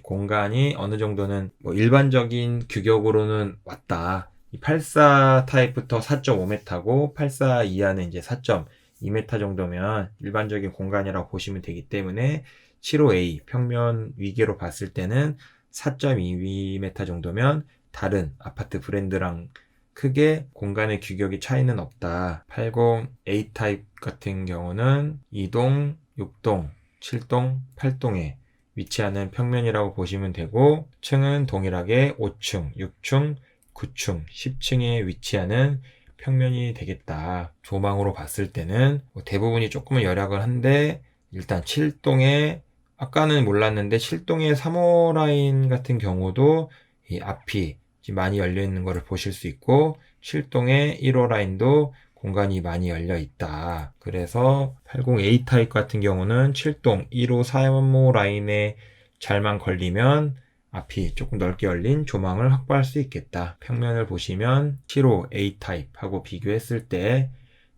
공간이 어느 정도는 뭐 일반적인 규격으로는 왔다. 84 타입부터 4.5m고 84 이하는 이제 4.2m 정도면 일반적인 공간이라고 보시면 되기 때문에 7호A 평면 위계로 봤을 때는 4.2m 정도면 다른 아파트 브랜드랑 크게 공간의 규격이 차이는 없다. 80A 타입 같은 경우는 2동, 6동, 7동, 8동에 위치하는 평면이라고 보시면 되고 층은 동일하게 5층, 6층, 9층, 10층에 위치하는 평면이 되겠다. 조망으로 봤을 때는 대부분이 조금은 열악을 한데 일단 7동에 아까는 몰랐는데 7동의 3호 라인 같은 경우도 이 앞이 많이 열려 있는 것을 보실 수 있고 7동의 1호 라인도 공간이 많이 열려 있다. 그래서 80A 타입 같은 경우는 7동 1호 3호 라인에 잘만 걸리면 앞이 조금 넓게 열린 조망을 확보할 수 있겠다. 평면을 보시면 7호 A 타입하고 비교했을 때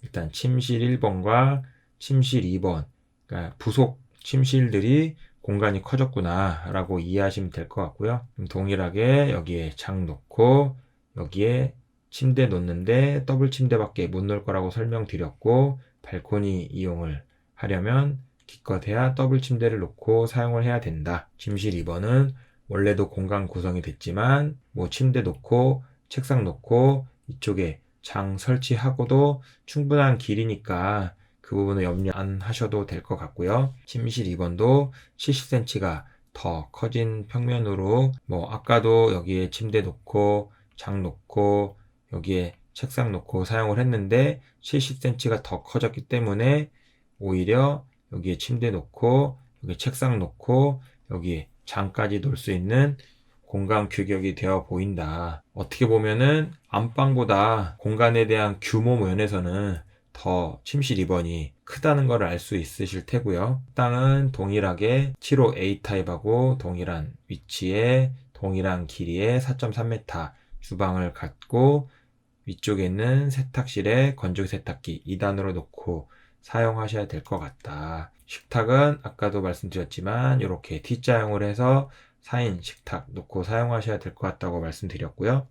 일단 침실 1번과 침실 2번 그러니까 부속 침실들이 공간이 커졌구나 라고 이해하시면 될 것 같고요. 동일하게 여기에 장 놓고 여기에 침대 놓는데 더블 침대밖에 못 놓을 거라고 설명드렸고 발코니 이용을 하려면 기껏해야 더블 침대를 놓고 사용을 해야 된다. 침실 2번은 원래도 공간 구성이 됐지만 뭐 침대 놓고 책상 놓고 이쪽에 장 설치하고도 충분한 길이니까 그 부분은 염려 안 하셔도 될 것 같고요. 침실 2번도 70cm가 더 커진 평면으로 뭐 아까도 여기에 침대 놓고 장 놓고 여기에 책상 놓고 사용을 했는데 70cm가 더 커졌기 때문에 오히려 여기에 침대 놓고 여기 책상 놓고 여기에 장까지 놓을 수 있는 공간 규격이 되어 보인다. 어떻게 보면은 안방보다 공간에 대한 규모 면에서는 더 침실 2번이 크다는 걸 알 수 있으실 테고요. 땅은 동일하게 7호A 타입하고 동일한 위치에 동일한 길이의 4.3m 주방을 갖고 위쪽에 있는 세탁실에 건조기 세탁기 2단으로 놓고 사용하셔야 될 것 같다. 식탁은 아까도 말씀드렸지만 이렇게 T자형을 해서 4인 식탁 놓고 사용하셔야 될 것 같다고 말씀드렸고요.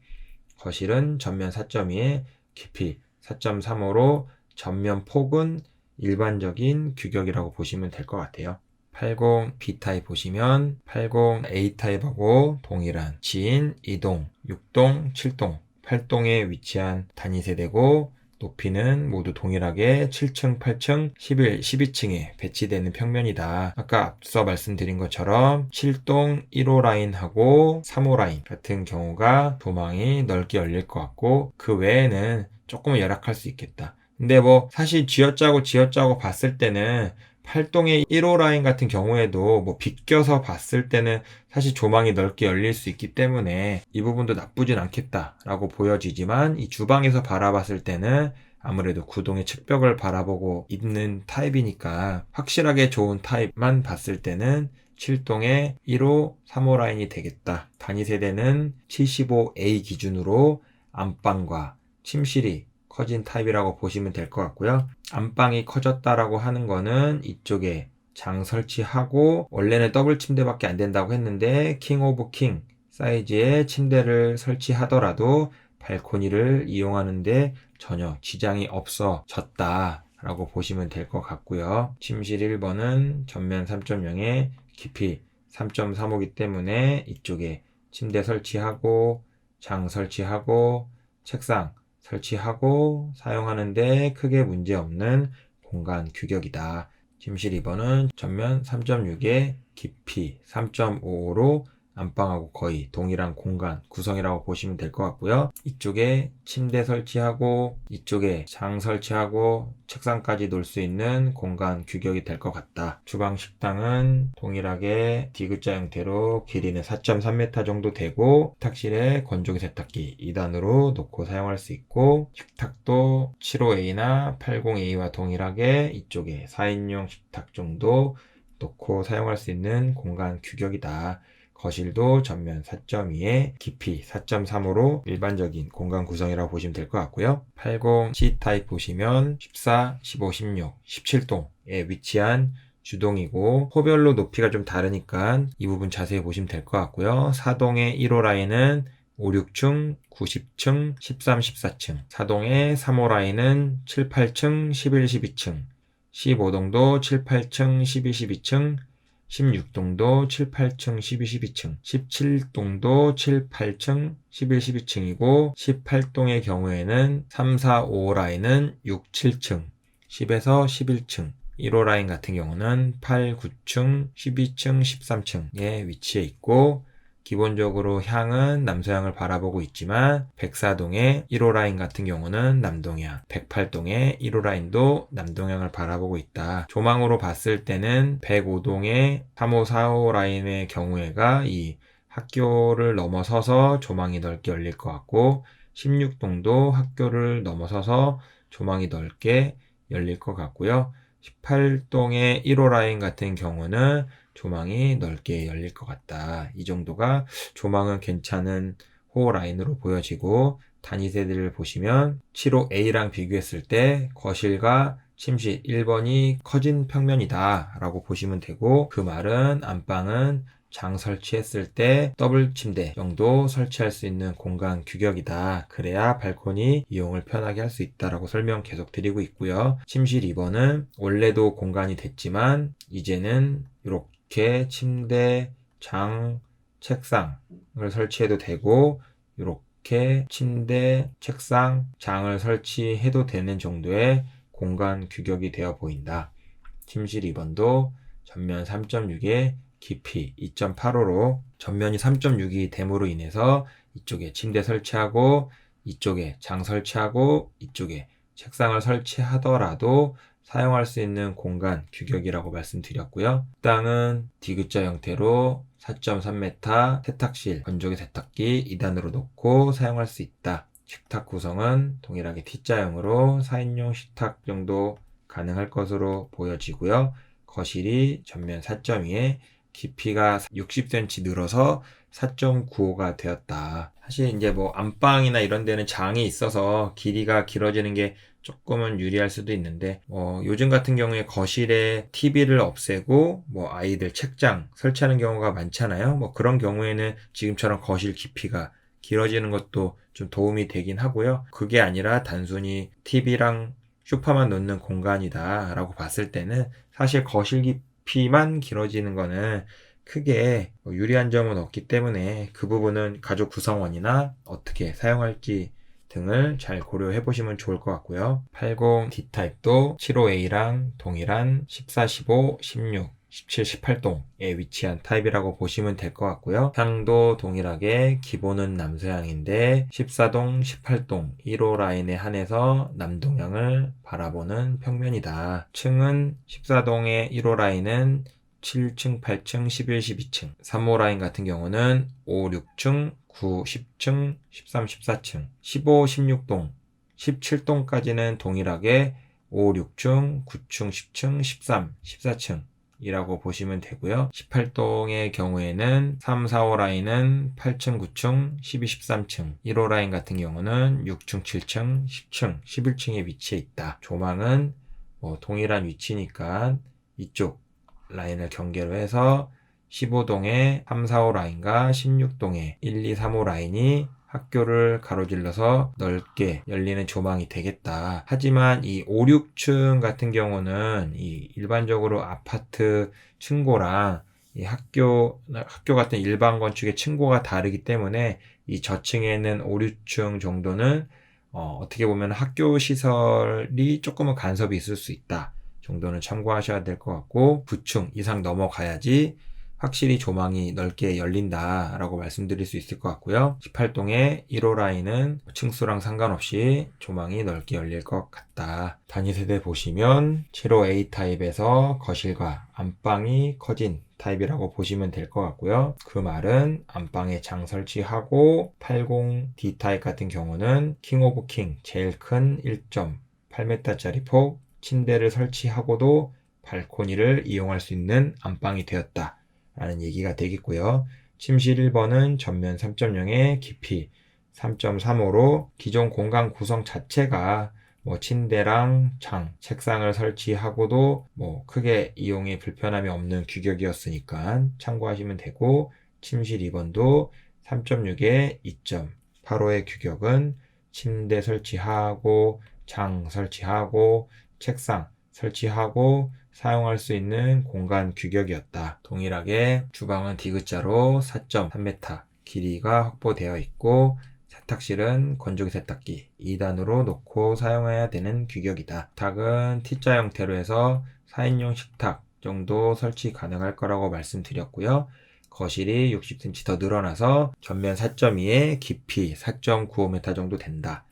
거실은 전면 4.2에 깊이 4.35로 전면 폭은 일반적인 규격이라고 보시면 될 것 같아요. 80B 타입 보시면 80A 타입하고 동일한 지인 2동, 6동, 7동, 8동에 위치한 단위 세대고 높이는 모두 동일하게 7층, 8층, 11, 12층에 배치되는 평면이다. 아까 앞서 말씀드린 것처럼 7동 1호 라인하고 3호 라인 같은 경우가 조망이 넓게 열릴 것 같고 그 외에는 조금 열악할 수 있겠다. 근데 뭐 사실 쥐어짜고 봤을 때는 8동의 1호 라인 같은 경우에도 뭐 비껴서 봤을 때는 사실 조망이 넓게 열릴 수 있기 때문에 이 부분도 나쁘진 않겠다라고 보여지지만 이 주방에서 바라봤을 때는 아무래도 구동의 측벽을 바라보고 있는 타입이니까 확실하게 좋은 타입만 봤을 때는 7동의 1호, 3호 라인이 되겠다. 단위 세대는 75A 기준으로 안방과 침실이 커진 타입이라고 보시면 될 것 같고요. 안방이 커졌다라고 하는 거는 이쪽에 장 설치하고 원래는 더블 침대밖에 안 된다고 했는데 킹 오브 킹 사이즈의 침대를 설치하더라도 발코니를 이용하는데 전혀 지장이 없어졌다 라고 보시면 될 것 같고요. 침실 1번은 전면 3.0에 깊이 3.35이기 때문에 이쪽에 침대 설치하고 장 설치하고 책상 설치하고 사용하는데 크게 문제없는 공간 규격이다. 침실 2번은 전면 3.6에 깊이 3.5로 안방하고 거의 동일한 공간 구성이라고 보시면 될 것 같고요. 이쪽에 침대 설치하고 이쪽에 장 설치하고 책상까지 놓을 수 있는 공간 규격이 될 것 같다. 주방 식당은 동일하게 D자 형태로 길이는 4.3m 정도 되고 세탁실에 건조기 세탁기 2단으로 놓고 사용할 수 있고 식탁도 75A나 80A와 동일하게 이쪽에 4인용 식탁 정도 놓고 사용할 수 있는 공간 규격이다. 거실도 전면 4.2에 깊이 4.3으로 일반적인 공간 구성이라고 보시면 될 것 같고요. 80 C타입 보시면 14, 15, 16, 17동에 위치한 주동이고 호별로 높이가 좀 다르니까 이 부분 자세히 보시면 될 것 같고요. 4동의 1호 라인은 5, 6층, 9, 10층, 13, 14층 4동의 3호 라인은 7, 8층, 11, 12층 15동도 7, 8층, 12, 12층 16동도 7, 8층, 12, 12층 17동도 7, 8층, 11, 12층이고 18동의 경우에는 3, 4, 5 라인은 6, 7층 10에서 11층 1호 라인 같은 경우는 8, 9층, 12층, 13층에 위치해 있고 기본적으로 향은 남서향을 바라보고 있지만 104동의 1호 라인 같은 경우는 남동향, 108동의 1호 라인도 남동향을 바라보고 있다. 조망으로 봤을 때는 105동의 3호, 4호 라인의 경우에가 이 학교를 넘어서서 조망이 넓게 열릴 것 같고 16동도 학교를 넘어서서 조망이 넓게 열릴 것 같고요. 18동의 1호 라인 같은 경우는 조망이 넓게 열릴 것 같다. 이 정도가 조망은 괜찮은 호호 라인으로 보여지고 단위 세대를 보시면 75A랑 비교했을 때 거실과 침실 1번이 커진 평면이다 라고 보시면 되고 그 말은 안방은 장 설치했을 때 더블 침대 정도 설치할 수 있는 공간 규격이다. 그래야 발코니 이용을 편하게 할 수 있다라고 설명 계속 드리고 있고요. 침실 2번은 원래도 공간이 됐지만 이제는 이렇게 침대, 장, 책상을 설치해도 되고 이렇게 침대, 책상, 장을 설치해도 되는 정도의 공간 규격이 되어 보인다. 침실 2번도 전면 3.6에 깊이 2.85로 전면이 3.6이 됨으로 인해서 이쪽에 침대 설치하고 이쪽에 장 설치하고 이쪽에 책상을 설치하더라도 사용할 수 있는 공간 규격이라고 말씀드렸고요. 식당은 D자 형태로 4.3m 세탁실 건조기 세탁기 2단으로 놓고 사용할 수 있다. 식탁 구성은 동일하게 T자형으로 4인용 식탁 정도 가능할 것으로 보여지고요. 거실이 전면 4.2에 깊이가 60cm 늘어서 4.95가 되었다. 사실 이제 뭐 안방이나 이런 데는 장이 있어서 길이가 길어지는 게 조금은 유리할 수도 있는데 요즘 같은 경우에 거실에 TV를 없애고 아이들 책장 설치하는 경우가 많잖아요. 그런 경우에는 지금처럼 거실 깊이가 길어지는 것도 좀 도움이 되긴 하고요. 그게 아니라 단순히 TV랑 소파만 놓는 공간이다 라고 봤을 때는 사실 거실 깊이만 길어지는 거는 크게 유리한 점은 없기 때문에 그 부분은 가족 구성원이나 어떻게 사용할지 등을 잘 고려해 보시면 좋을 것 같고요. 80 D타입도 75A랑 동일한 14, 15, 16, 17, 18동에 위치한 타입이라고 보시면 될 것 같고요. 향도 동일하게 기본은 남서향인데 14동, 18동 1호 라인에 한해서 남동향을 바라보는 평면이다. 층은 14동의 1호 라인은 7층, 8층, 11, 12층 3호 라인 같은 경우는 5, 6층, 9, 10층, 13, 14층 15, 16동, 17동까지는 동일하게 5, 6층, 9층, 10층, 13, 14층 이라고 보시면 되고요. 18동의 경우에는 3, 4호 라인은 8층, 9층, 12, 13층 1호 라인 같은 경우는 6층, 7층, 10층, 11층에 위치해 있다. 조망은 동일한 위치니까 이쪽 라인을 경계로 해서 15동의 3, 4호 라인과 16동의 1, 2, 3호 라인이 학교를 가로질러서 넓게 열리는 조망이 되겠다. 하지만 이 5, 6층 같은 경우는 이 일반적으로 아파트 층고랑 이 학교 같은 일반 건축의 층고가 다르기 때문에 이 저층에는 5, 6층 정도는 어떻게 보면 학교 시설이 조금은 간섭이 있을 수 있다 정도는 참고하셔야 될 것 같고 9층 이상 넘어가야지 확실히 조망이 넓게 열린다라고 말씀드릴 수 있을 것 같고요. 18동의 1호 라인은 층수랑 상관없이 조망이 넓게 열릴 것 같다. 단위 세대 보시면 7호 A 타입에서 거실과 안방이 커진 타입이라고 보시면 될 것 같고요. 그 말은 안방에 장 설치하고 80D 타입 같은 경우는 킹 오브 킹 제일 큰 1.8m짜리 폭 침대를 설치하고도 발코니를 이용할 수 있는 안방이 되었다 라는 얘기가 되겠고요. 침실 1번은 전면 3.0의 깊이 3.35로 기존 공간 구성 자체가 뭐 침대랑 장, 책상을 설치하고도 뭐 크게 이용에 불편함이 없는 규격이었으니까 참고하시면 되고 침실 2번도 3.6의 2.85의 규격은 침대 설치하고 장 설치하고 책상 설치하고 사용할 수 있는 공간 규격이었다. 동일하게 주방은 D자로 4.3m 길이가 확보되어 있고 세탁실은 건조기 세탁기 2단으로 놓고 사용해야 되는 규격이다. 식탁은 T자 형태로 해서 4인용 식탁 정도 설치 가능할 거라고 말씀드렸고요. 거실이 60cm 더 늘어나서 전면 4.2에 깊이 4.95m 정도 된다.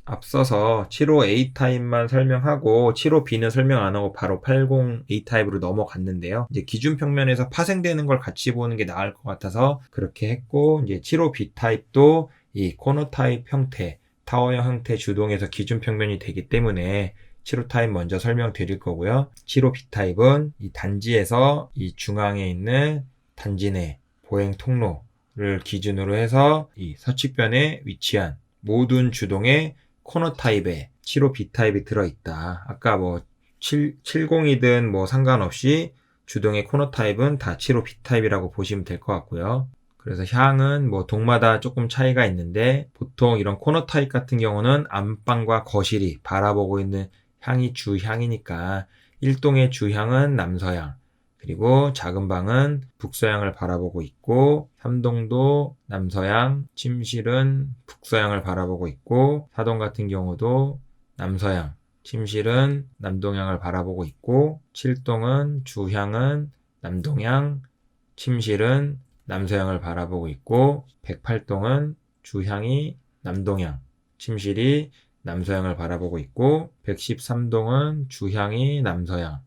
앞서서 75A 타입만 설명하고 75B는 설명 안 하고 바로 80A 타입으로 넘어갔는데요. 이제 기준 평면에서 파생되는 걸 같이 보는 게 나을 것 같아서 그렇게 했고 이제 75B 타입도 이 코너 타입 형태, 타워형 형태 주동에서 기준 평면이 되기 때문에 75 타입 먼저 설명드릴 거고요. 75B 타입은 이 단지에서 이 중앙에 있는 단지 내 보행 통로를 기준으로 해서 이 서측변에 위치한 모든 주동의 코너 타입에 75B 타입이 들어있다. 아까 뭐 70이든 뭐 상관없이 주동의 코너 타입은 다 75B 타입이라고 보시면 될 것 같고요. 그래서 향은 뭐 동마다 조금 차이가 있는데 보통 이런 코너 타입 같은 경우는 안방과 거실이 바라보고 있는 향이 주향이니까 1동의 주향은 남서향, 그리고 작은 방은 북서향을 바라보고 있고 3동도 남서향, 침실은 북서향을 바라보고 있고 4동 같은 경우도 남서향, 침실은 남동향을 바라보고 있고 7동은 주향은 남동향, 침실은 남서향을 바라보고 있고 108동은 주향이 남동향, 침실이 남서향을 바라보고 있고 113동은 주향이 남서향,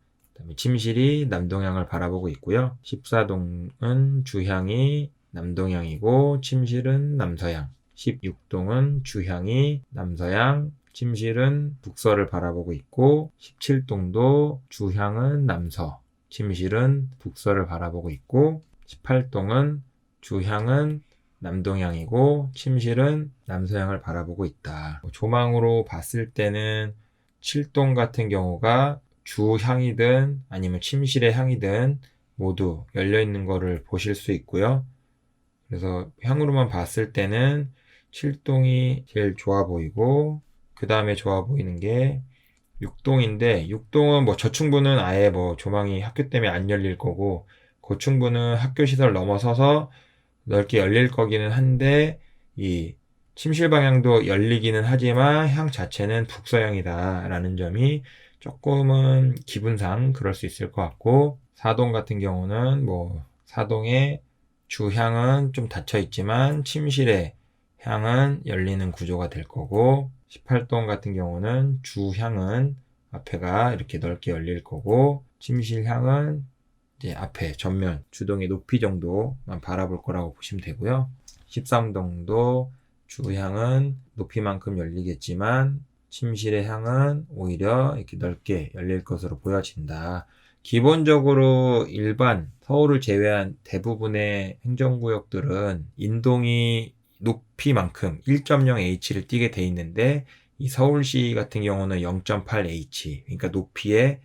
침실이 남동향을 바라보고 있고요. 14동은 주향이 남동향이고 침실은 남서향, 16동은 주향이 남서향, 침실은 북서를 바라보고 있고 17동도 주향은 남서, 침실은 북서를 바라보고 있고 18동은 주향은 남동향이고 침실은 남서향을 바라보고 있다. 조망으로 봤을 때는 7동 같은 경우가 주향이든 아니면 침실의 향이든 모두 열려있는 거를 보실 수 있고요. 그래서 향으로만 봤을 때는 7동이 제일 좋아 보이고 그 다음에 좋아 보이는 게 6동인데 6동은 뭐 저층부는 아예 뭐 조망이 학교 때문에 안 열릴 거고 고층부는 학교 시설 넘어서서 넓게 열릴 거기는 한데 이 침실 방향도 열리기는 하지만 향 자체는 북서향이다 라는 점이 조금은 기분상 그럴 수 있을 것 같고 4동 같은 경우는 뭐 4동의 주향은 좀 닫혀 있지만 침실의 향은 열리는 구조가 될 거고 18동 같은 경우는 주향은 앞에가 이렇게 넓게 열릴 거고 침실 향은 이제 앞에 전면 주동의 높이 정도만 바라볼 거라고 보시면 되고요. 13동도 주향은 높이만큼 열리겠지만 침실의 향은 오히려 이렇게 넓게 열릴 것으로 보여진다. 기본적으로 일반 서울을 제외한 대부분의 행정구역들은 인동이 높이만큼 1.0H를 띄게 돼 있는데 이 서울시 같은 경우는 0.8H, 그러니까 높이의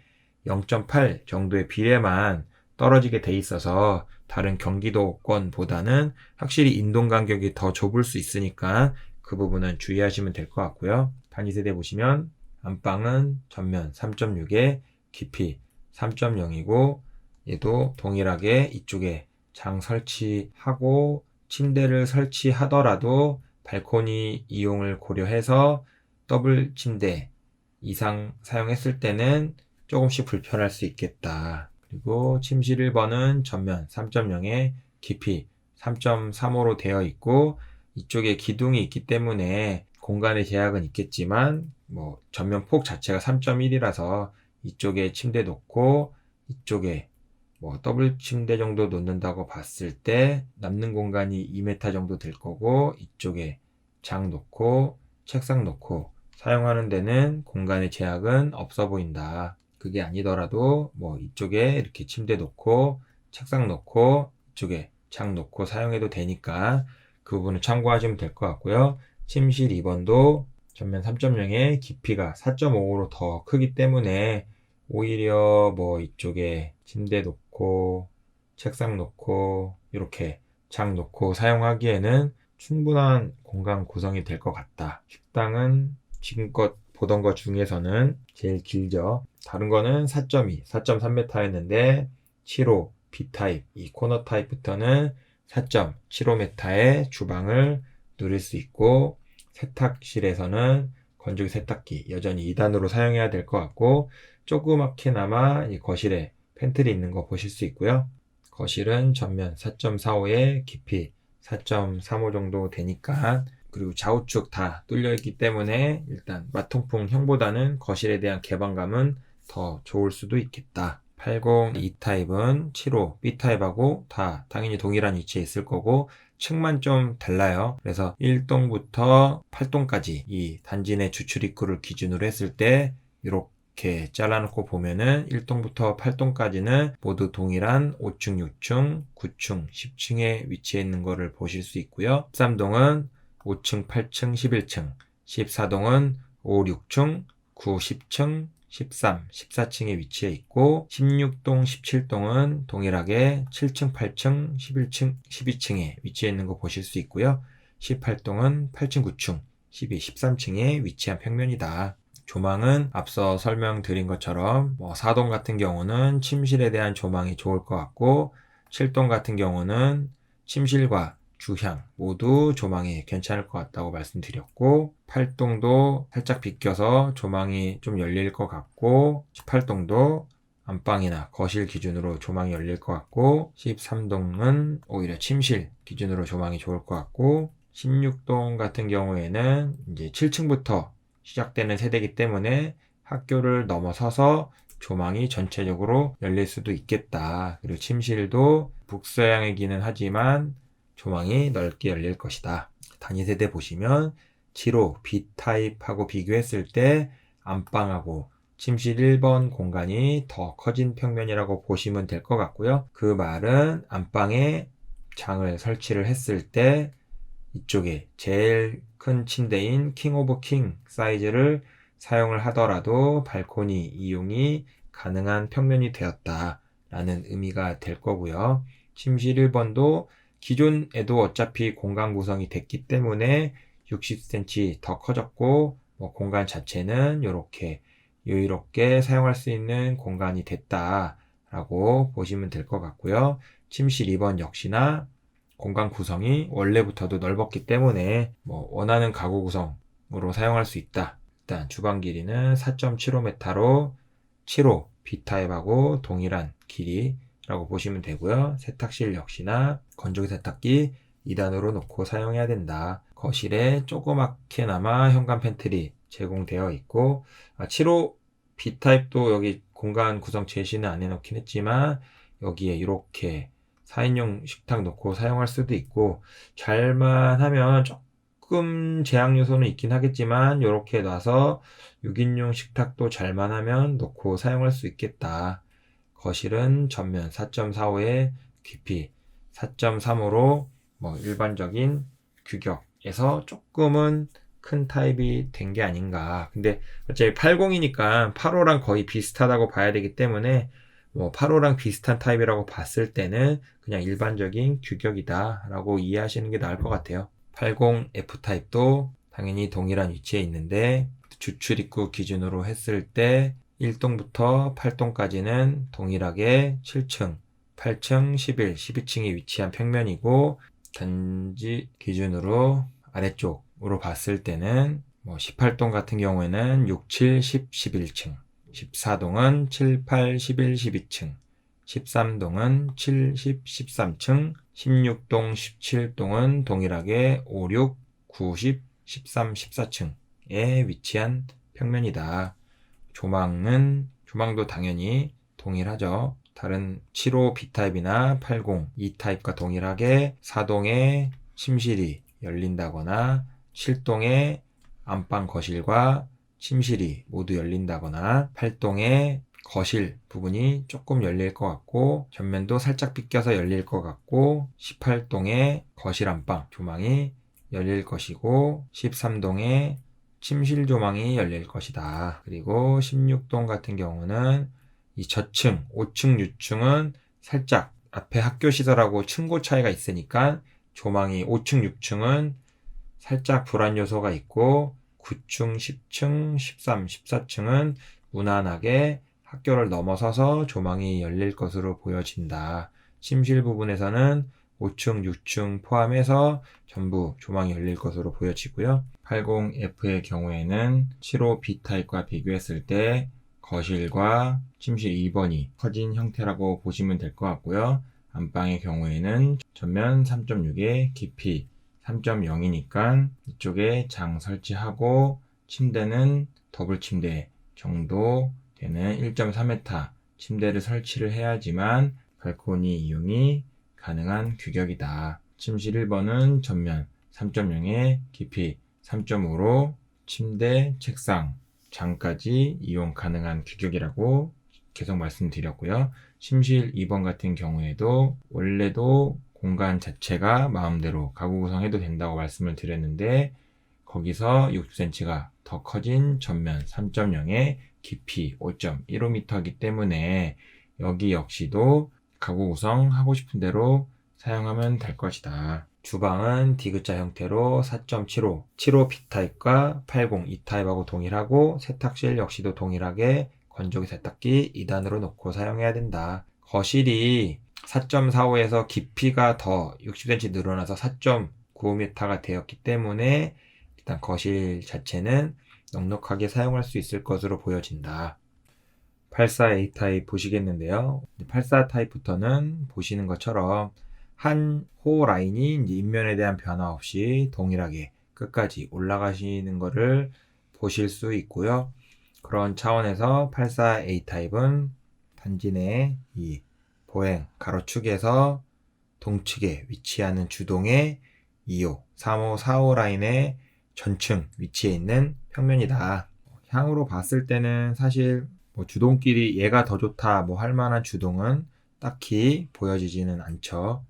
0.8 정도의 비례만 떨어지게 돼 있어서 다른 경기도권보다는 확실히 인동 간격이 더 좁을 수 있으니까 그 부분은 주의하시면 될 것 같고요. 단위 세대 보시면 안방은 전면 3.6에 깊이 3.0이고 얘도 동일하게 이쪽에 장 설치하고 침대를 설치하더라도 발코니 이용을 고려해서 더블 침대 이상 사용했을 때는 조금씩 불편할 수 있겠다. 그리고 침실 1번은 전면 3.0에 깊이 3.35로 되어 있고 이쪽에 기둥이 있기 때문에 공간의 제약은 있겠지만 전면 폭 자체가 3.1이라서 이쪽에 침대 놓고 이쪽에 더블 침대 정도 놓는다고 봤을 때 남는 공간이 2m 정도 될 거고 이쪽에 장 놓고 책상 놓고 사용하는 데는 공간의 제약은 없어 보인다. 그게 아니더라도 이쪽에 이렇게 침대 놓고 책상 놓고 이쪽에 장 놓고 사용해도 되니까 그 부분을 참고하시면 될 것 같고요. 침실 2번도 전면 3.0의 깊이가 4.5로 더 크기 때문에 오히려 이쪽에 침대 놓고 책상 놓고 이렇게 장 놓고 사용하기에는 충분한 공간 구성이 될 것 같다. 식당은 지금껏 보던 것 중에서는 제일 길죠. 다른 거는 4.2, 4.3m였는데 7호 B타입, 이 코너 타입부터는 4.75m의 주방을 누릴 수 있고 세탁실에서는 건조기 세탁기 여전히 2단으로 사용해야 될 것 같고 조그맣게나마 이 거실에 팬트리 있는 거 보실 수 있고요. 거실은 전면 4.45에 깊이 4.35 정도 되니까 그리고 좌우측 다 뚫려 있기 때문에 일단 마통풍형보다는 거실에 대한 개방감은 더 좋을 수도 있겠다. 80 E타입은 75 B타입하고 다 당연히 동일한 위치에 있을 거고 층만 좀 달라요. 그래서 1동부터 8동까지 이 단지 내 주출 입구를 기준으로 했을 때 이렇게 잘라놓고 보면은 1동부터 8동까지는 모두 동일한 5층, 6층, 9층, 10층에 위치해 있는 거를 보실 수 있고요. 13동은 5층, 8층, 11층, 14동은 5, 6층, 9, 10층, 13, 14층에 위치해 있고 16동, 17동은 동일하게 7층, 8층, 11층, 12층에 위치해 있는 거 보실 수 있고요. 18동은 8층, 9층, 12, 13층에 위치한 평면이다. 조망은 앞서 설명드린 것처럼 4동 같은 경우는 침실에 대한 조망이 좋을 것 같고 7동 같은 경우는 침실과 주향 모두 조망이 괜찮을 것 같다고 말씀드렸고 8동도 살짝 비껴서 조망이 좀 열릴 것 같고 18동도 안방이나 거실 기준으로 조망이 열릴 것 같고 13동은 오히려 침실 기준으로 조망이 좋을 것 같고 16동 같은 경우에는 이제 7층부터 시작되는 세대이기 때문에 학교를 넘어서서 조망이 전체적으로 열릴 수도 있겠다. 그리고 침실도 북서향이기는 하지만 조망이 넓게 열릴 것이다. 단위 세대 보시면 7호 B타입하고 비교했을 때 안방하고 침실 1번 공간이 더 커진 평면이라고 보시면 될 것 같고요. 그 말은 안방에 장을 설치를 했을 때 이쪽에 제일 큰 침대인 킹 오브 킹 사이즈를 사용을 하더라도 발코니 이용이 가능한 평면이 되었다 라는 의미가 될 거고요. 침실 1번도 기존에도 어차피 공간 구성이 됐기 때문에 60cm 더 커졌고 공간 자체는 이렇게 여유롭게 사용할 수 있는 공간이 됐다라고 보시면 될 것 같고요. 침실 2번 역시나 공간 구성이 원래부터도 넓었기 때문에 원하는 가구 구성으로 사용할 수 있다. 일단 주방 길이는 4.75m로 7호 B타입하고 동일한 길이라고 보시면 되고요. 세탁실 역시나 건조기 세탁기 2단으로 놓고 사용해야 된다. 거실에 조그맣게나마 현관 팬트리 제공되어 있고 7호 B타입도 여기 공간 구성 제시는 안 해놓긴 했지만 여기에 이렇게 4인용 식탁 놓고 사용할 수도 있고 잘만 하면 조금 제약 요소는 있긴 하겠지만 이렇게 놔서 6인용 식탁도 잘만 하면 놓고 사용할 수 있겠다. 거실은 전면 4.45에 깊이 4.35로 일반적인 규격에서 조금은 큰 타입이 된 게 아닌가. 근데 어차피 80이니까 85랑 거의 비슷하다고 봐야 되기 때문에 85랑 비슷한 타입이라고 봤을 때는 그냥 일반적인 규격이다 라고 이해하시는 게 나을 것 같아요. 80F 타입도 당연히 동일한 위치에 있는데 주출 입구 기준으로 했을 때 1동부터 8동까지는 동일하게 7층, 8층, 11, 12층이 위치한 평면이고 단지 기준으로 아래쪽으로 봤을 때는 18동 같은 경우에는 6, 7, 10, 11층, 14동은 7, 8, 11, 12층, 13동은 7, 10, 13층, 16동, 17동은 동일하게 5, 6, 9, 10, 13, 14층에 위치한 평면이다. 조망도 당연히 동일하죠. 다른 7호 B타입이나 80 E타입과 동일하게 4동에 침실이 열린다거나 7동에 안방 거실과 침실이 모두 열린다거나 8동에 거실 부분이 조금 열릴 것 같고 전면도 살짝 비껴서 열릴 것 같고 18동에 거실 안방 조망이 열릴 것이고 13동에 침실 조망이 열릴 것이다. 그리고 16동 같은 경우는 이 저층 5층, 6층은 살짝 앞에 학교 시설하고 층고 차이가 있으니까 조망이 5층, 6층은 살짝 불안 요소가 있고 9층, 10층, 13, 14층은 무난하게 학교를 넘어서서 조망이 열릴 것으로 보여진다. 침실 부분에서는 5층, 6층 포함해서 전부 조망이 열릴 것으로 보여지고요. 80F의 경우에는 75 B타입과 비교했을 때 거실과 침실 2번이 커진 형태라고 보시면 될 것 같고요. 안방의 경우에는 전면 3.6에 깊이 3.0이니까 이쪽에 장 설치하고 침대는 더블 침대 정도 되는 1.3m 침대를 설치를 해야지만 발코니 이용이 가능한 규격이다. 침실 1번은 전면 3.0에 깊이 3.5로 침대, 책상, 장까지 이용 가능한 규격이라고 계속 말씀드렸고요. 침실 2번 같은 경우에도 원래도 공간 자체가 마음대로 가구 구성해도 된다고 말씀을 드렸는데 거기서 60cm가 더 커진 전면 3.0에 깊이 5.15m이기 때문에 여기 역시도 가구 구성 하고 싶은 대로 사용하면 될 것이다. 주방은 D자 형태로 4.75, 75 B타입과 80 E타입하고 동일하고 세탁실 역시도 동일하게 건조기 세탁기 2단으로 놓고 사용해야 된다. 거실이 4.45에서 깊이가 더 60cm 늘어나서 4.95m가 되었기 때문에 일단 거실 자체는 넉넉하게 사용할 수 있을 것으로 보여진다. 84A 타입 보시겠는데요. 84 타입부터는 보시는 것처럼 한 호 라인이 이제 인면에 대한 변화 없이 동일하게 끝까지 올라가시는 것을 보실 수 있고요. 그런 차원에서 84A 타입은 단지 내 이 보행 가로축에서 동측에 위치하는 주동의 2호, 3호, 4호 라인의 전층 위치에 있는 평면이다. 향으로 봤을 때는 사실 주동끼리 얘가 더 좋다 할 만한 주동은 딱히 보여지지는 않죠.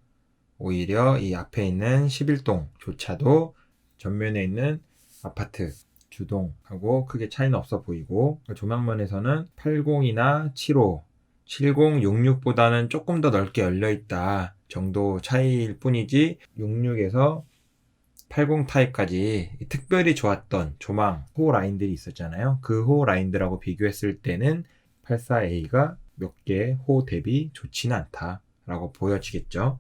오히려 이 앞에 있는 11동조차도 전면에 있는 아파트 주동하고 크게 차이는 없어 보이고 조망면에서는 80이나 75, 70, 66보다는 조금 더 넓게 열려있다 정도 차이일 뿐이지 66에서 80 타입까지 특별히 좋았던 조망 호 라인들이 있었잖아요. 그 호 라인들하고 비교했을 때는 84A가 몇 개 호 대비 좋지는 않다라고 보여지겠죠.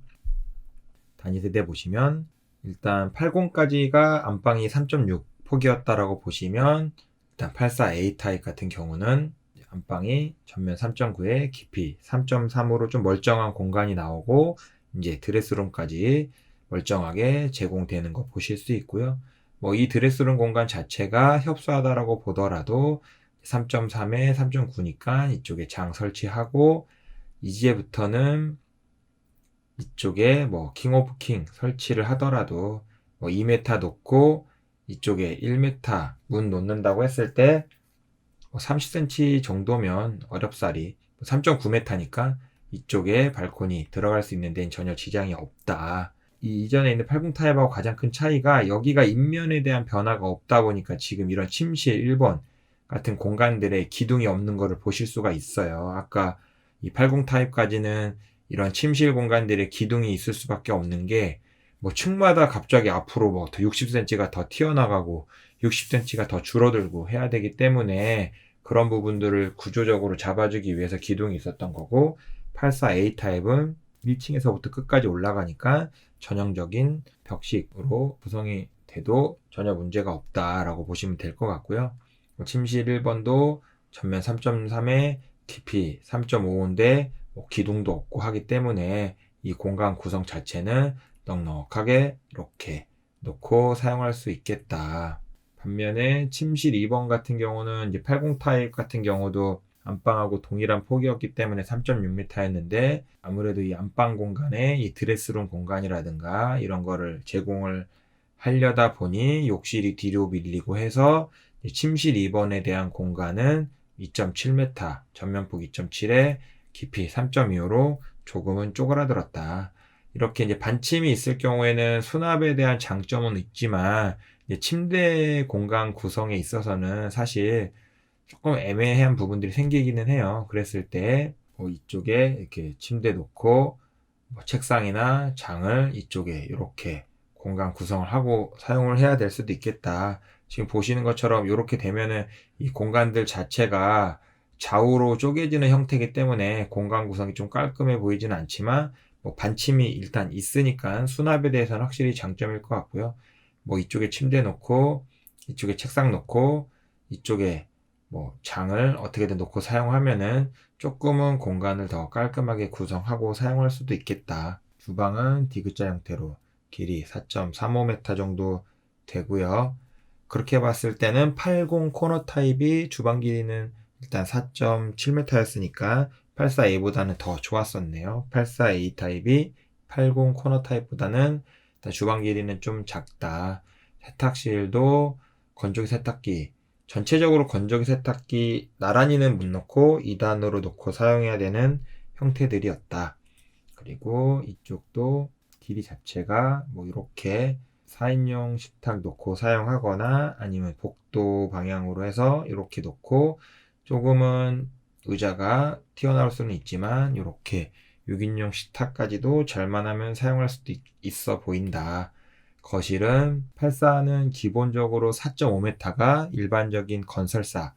단위세대 보시면 일단 80까지가 안방이 3.6 폭이었다라고 보시면 일단 84A 타입 같은 경우는 안방이 전면 3.9에 깊이 3.3으로 좀 멀쩡한 공간이 나오고 이제 드레스룸까지 멀쩡하게 제공되는 거 보실 수 있고요. 이 드레스룸 공간 자체가 협소하다라고 보더라도 3.3에 3.9니까 이쪽에 장 설치하고 이제부터는 이쪽에 킹 오브 킹 설치를 하더라도 2m 놓고 이쪽에 1m 문 놓는다고 했을 때 30cm 정도면 어렵사리 3.9m니까 이쪽에 발코니 들어갈 수 있는 데는 전혀 지장이 없다. 이 이전에 있는 80 타입하고 가장 큰 차이가 여기가 인면에 대한 변화가 없다 보니까 지금 이런 침실 1번 같은 공간들에 기둥이 없는 것을 보실 수가 있어요. 아까 이 80 타입까지는 이런 침실 공간들에 기둥이 있을 수밖에 없는 게 층마다 갑자기 앞으로 더 60cm가 더 튀어나가고 60cm가 더 줄어들고 해야 되기 때문에 그런 부분들을 구조적으로 잡아주기 위해서 기둥이 있었던 거고, 84A 타입은 1층에서부터 끝까지 올라가니까 전형적인 벽식으로 구성이 돼도 전혀 문제가 없다라고 보시면 될 것 같고요. 침실 1번도 전면 3.3에 깊이 3.5인데 기둥도 없고 하기 때문에 이 공간 구성 자체는 넉넉하게 이렇게 놓고 사용할 수 있겠다. 반면에 침실 2번 같은 경우는 이제 80 타입 같은 경우도 안방하고 동일한 폭이었기 때문에 3.6m였는데 아무래도 이 안방 공간에 이 드레스룸 공간이라든가 이런 거를 제공을 하려다 보니 욕실이 뒤로 밀리고 해서 침실 2번에 대한 공간은 2.7m, 전면폭 2.7에 깊이 3.25로 조금은 쪼그라들었다. 이렇게 이제 반침이 있을 경우에는 수납에 대한 장점은 있지만 이제 침대 공간 구성에 있어서는 사실 조금 애매한 부분들이 생기기는 해요. 그랬을 때 이쪽에 이렇게 침대 놓고 책상이나 장을 이쪽에 이렇게 공간 구성을 하고 사용을 해야 될 수도 있겠다. 지금 보시는 것처럼 이렇게 되면은 이 공간들 자체가 좌우로 쪼개지는 형태이기 때문에 공간 구성이 좀 깔끔해 보이지는 않지만 반침이 일단 있으니까 수납에 대해서는 확실히 장점일 것 같고요. 이쪽에 침대 놓고 이쪽에 책상 놓고 이쪽에 장을 어떻게든 놓고 사용하면은 조금은 공간을 더 깔끔하게 구성하고 사용할 수도 있겠다. 주방은 D자 형태로 길이 4.35m 정도 되고요. 그렇게 봤을 때는 80 코너 타입이 주방 길이는 일단 4.7m였으니까 84A보다는 더 좋았었네요. 84A 타입이 80 코너 타입보다는 일단 주방 길이는 좀 작다. 세탁실도 건조기 세탁기, 전체적으로 건조기 세탁기 나란히는 못 놓고 2단으로 놓고 사용해야 되는 형태들이었다. 그리고 이쪽도 길이 자체가 이렇게 4인용 식탁 놓고 사용하거나 아니면 복도 방향으로 해서 이렇게 놓고 조금은 의자가 튀어나올 수는 있지만 이렇게 6인용 식탁까지도 잘만 사용할 수도 있어 보인다. 거실은 84는 기본적으로 4.5m가 일반적인 건설사,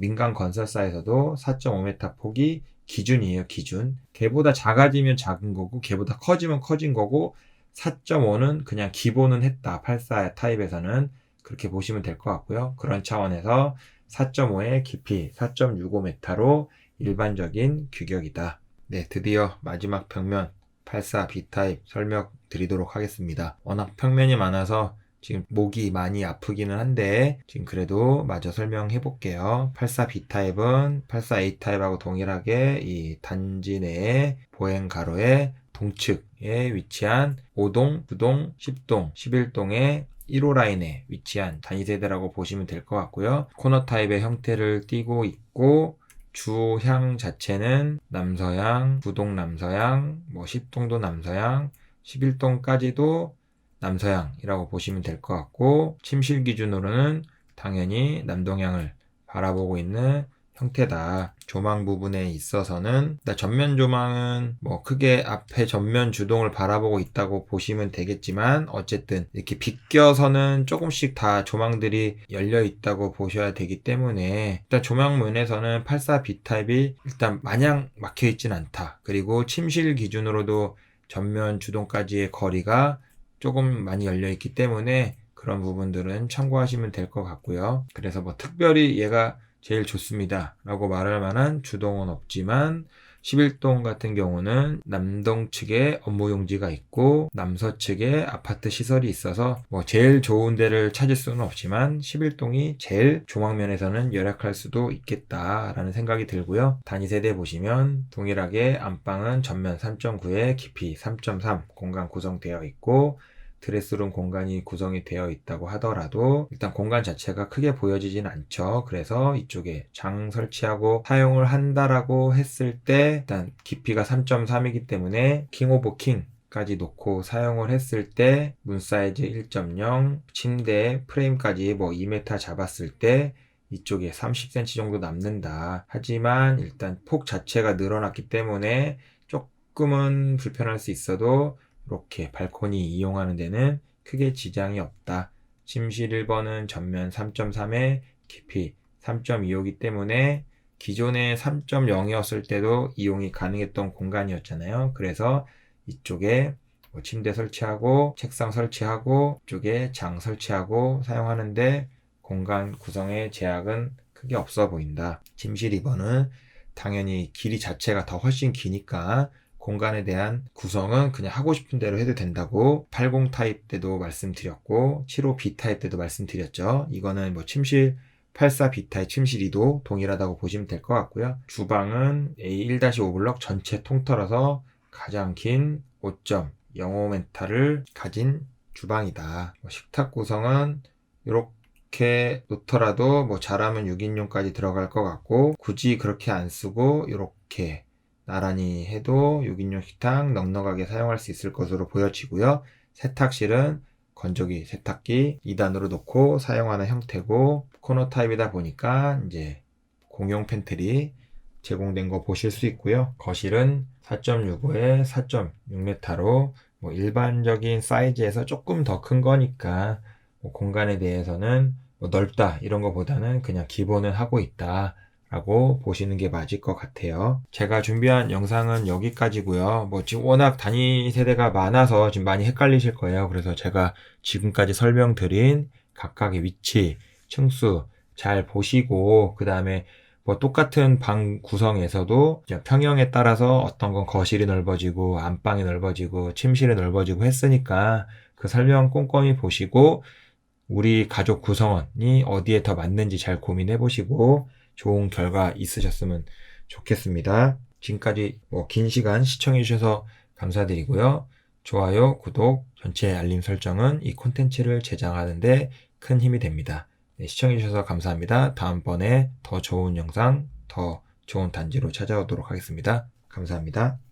민간 건설사에서도 4.5m 폭이 기준이에요, 기준. 걔보다 작아지면 작은 거고, 걔보다 커지면 커진 거고, 4.5는 그냥 기본은 했다. 84 타입에서는 그렇게 보시면 될 것 같고요. 그런 차원에서 4.5의 깊이 4.65m로 일반적인 규격이다. 네, 드디어 마지막 평면 84 B타입 설명 드리도록 하겠습니다. 워낙 평면이 많아서 지금 목이 많이 아프기는 한데 지금 그래도 마저 설명해 볼게요. 84 B타입은 84 A타입하고 동일하게 이 단지 내의 보행 가로의 동측에 위치한 5동, 9동, 10동, 11동의 1호 라인에 위치한 단위세대라고 보시면 될 것 같고요. 코너 타입의 형태를 띠고 있고 주향 자체는 남서향, 9동 남서향, 10동도 남서향, 11동까지도 남서향이라고 보시면 될 것 같고 침실 기준으로는 당연히 남동향을 바라보고 있는 형태다. 조망 부분에 있어서는 전면 조망은 크게 앞에 전면 주동을 바라보고 있다고 보시면 되겠지만 어쨌든 이렇게 비껴서는 조금씩 다 조망들이 열려 있다고 보셔야 되기 때문에 일단 조망면에서는 84 B타입이 일단 마냥 막혀 있진 않다. 그리고 침실 기준으로도 전면 주동까지의 거리가 조금 많이 열려 있기 때문에 그런 부분들은 참고하시면 될 것 같고요. 그래서 특별히 얘가 제일 좋습니다 라고 말할 만한 주동은 없지만 11동 같은 경우는 남동 측에 업무용지가 있고 남서측에 아파트 시설이 있어서 제일 좋은 데를 찾을 수는 없지만 11동이 제일 조망면에서는 열악할 수도 있겠다라는 생각이 들고요. 단위세대 보시면 동일하게 안방은 전면 3.9에 깊이 3.3 공간 구성되어 있고 드레스룸 공간이 구성이 되어 있다고 하더라도 일단 공간 자체가 크게 보여지진 않죠. 그래서 이쪽에 장 설치하고 사용을 한다라고 했을 때 일단 깊이가 3.3이기 때문에 킹 오브 킹까지 놓고 사용을 했을 때 문 사이즈 1.0 침대 프레임까지 2m 잡았을 때 이쪽에 30cm 정도 남는다. 하지만 일단 폭 자체가 늘어났기 때문에 조금은 불편할 수 있어도 이렇게 발코니 이용하는 데는 크게 지장이 없다. 침실 1번은 전면 3.3에 깊이 3.25기 때문에 기존에 3.0이었을 때도 이용이 가능했던 공간이었잖아요. 그래서 이쪽에 뭐 침대 설치하고 책상 설치하고 이쪽에 장 설치하고 사용하는데 공간 구성의 제약은 크게 없어 보인다. 침실 2번은 당연히 길이 자체가 더 훨씬 기니까 공간에 대한 구성은 그냥 하고 싶은 대로 해도 된다고 80 타입 때도 말씀드렸고 75 B 타입 때도 말씀드렸죠. 이거는 뭐 침실 84 B 타입 침실 2도 동일하다고 보시면 될 것 같고요. 주방은 A1-5 블럭 전체 통틀어서 가장 긴 5.05m를 가진 주방이다. 식탁 구성은 이렇게 놓더라도 뭐 잘하면 6인용까지 들어갈 것 같고 굳이 그렇게 안 쓰고 이렇게 나란히 해도 6인용 식탁 넉넉하게 사용할 수 있을 것으로 보여지고요. 세탁실은 건조기, 세탁기 2단으로 놓고 사용하는 형태고 코너 타입이다 보니까 이제 공용 팬트리 제공된 거 보실 수 있고요. 거실은 4.65에 4.6m로 뭐 일반적인 사이즈에서 조금 더 큰 거니까 뭐 공간에 대해서는 뭐 넓다 이런 거보다는 그냥 기본은 하고 있다 라고 보시는 게 맞을 것 같아요. 제가 준비한 영상은 여기까지고요. 뭐 지금 워낙 단위 세대가 많아서 지금 많이 헷갈리실 거예요. 그래서 제가 지금까지 설명드린 각각의 위치, 층수 잘 보시고 그 다음에 뭐 똑같은 방 구성에서도 평형에 따라서 어떤 건 거실이 넓어지고 안방이 넓어지고 침실이 넓어지고 했으니까 그 설명 꼼꼼히 보시고 우리 가족 구성원이 어디에 더 맞는지 잘 고민해 보시고 좋은 결과 있으셨으면 좋겠습니다. 지금까지 뭐 긴 시간 시청해 주셔서 감사드리고요. 좋아요, 구독, 전체 알림 설정은 이 콘텐츠를 제작하는데 큰 힘이 됩니다. 네, 시청해 주셔서 감사합니다. 다음번에 더 좋은 영상, 더 좋은 단지로 찾아오도록 하겠습니다. 감사합니다.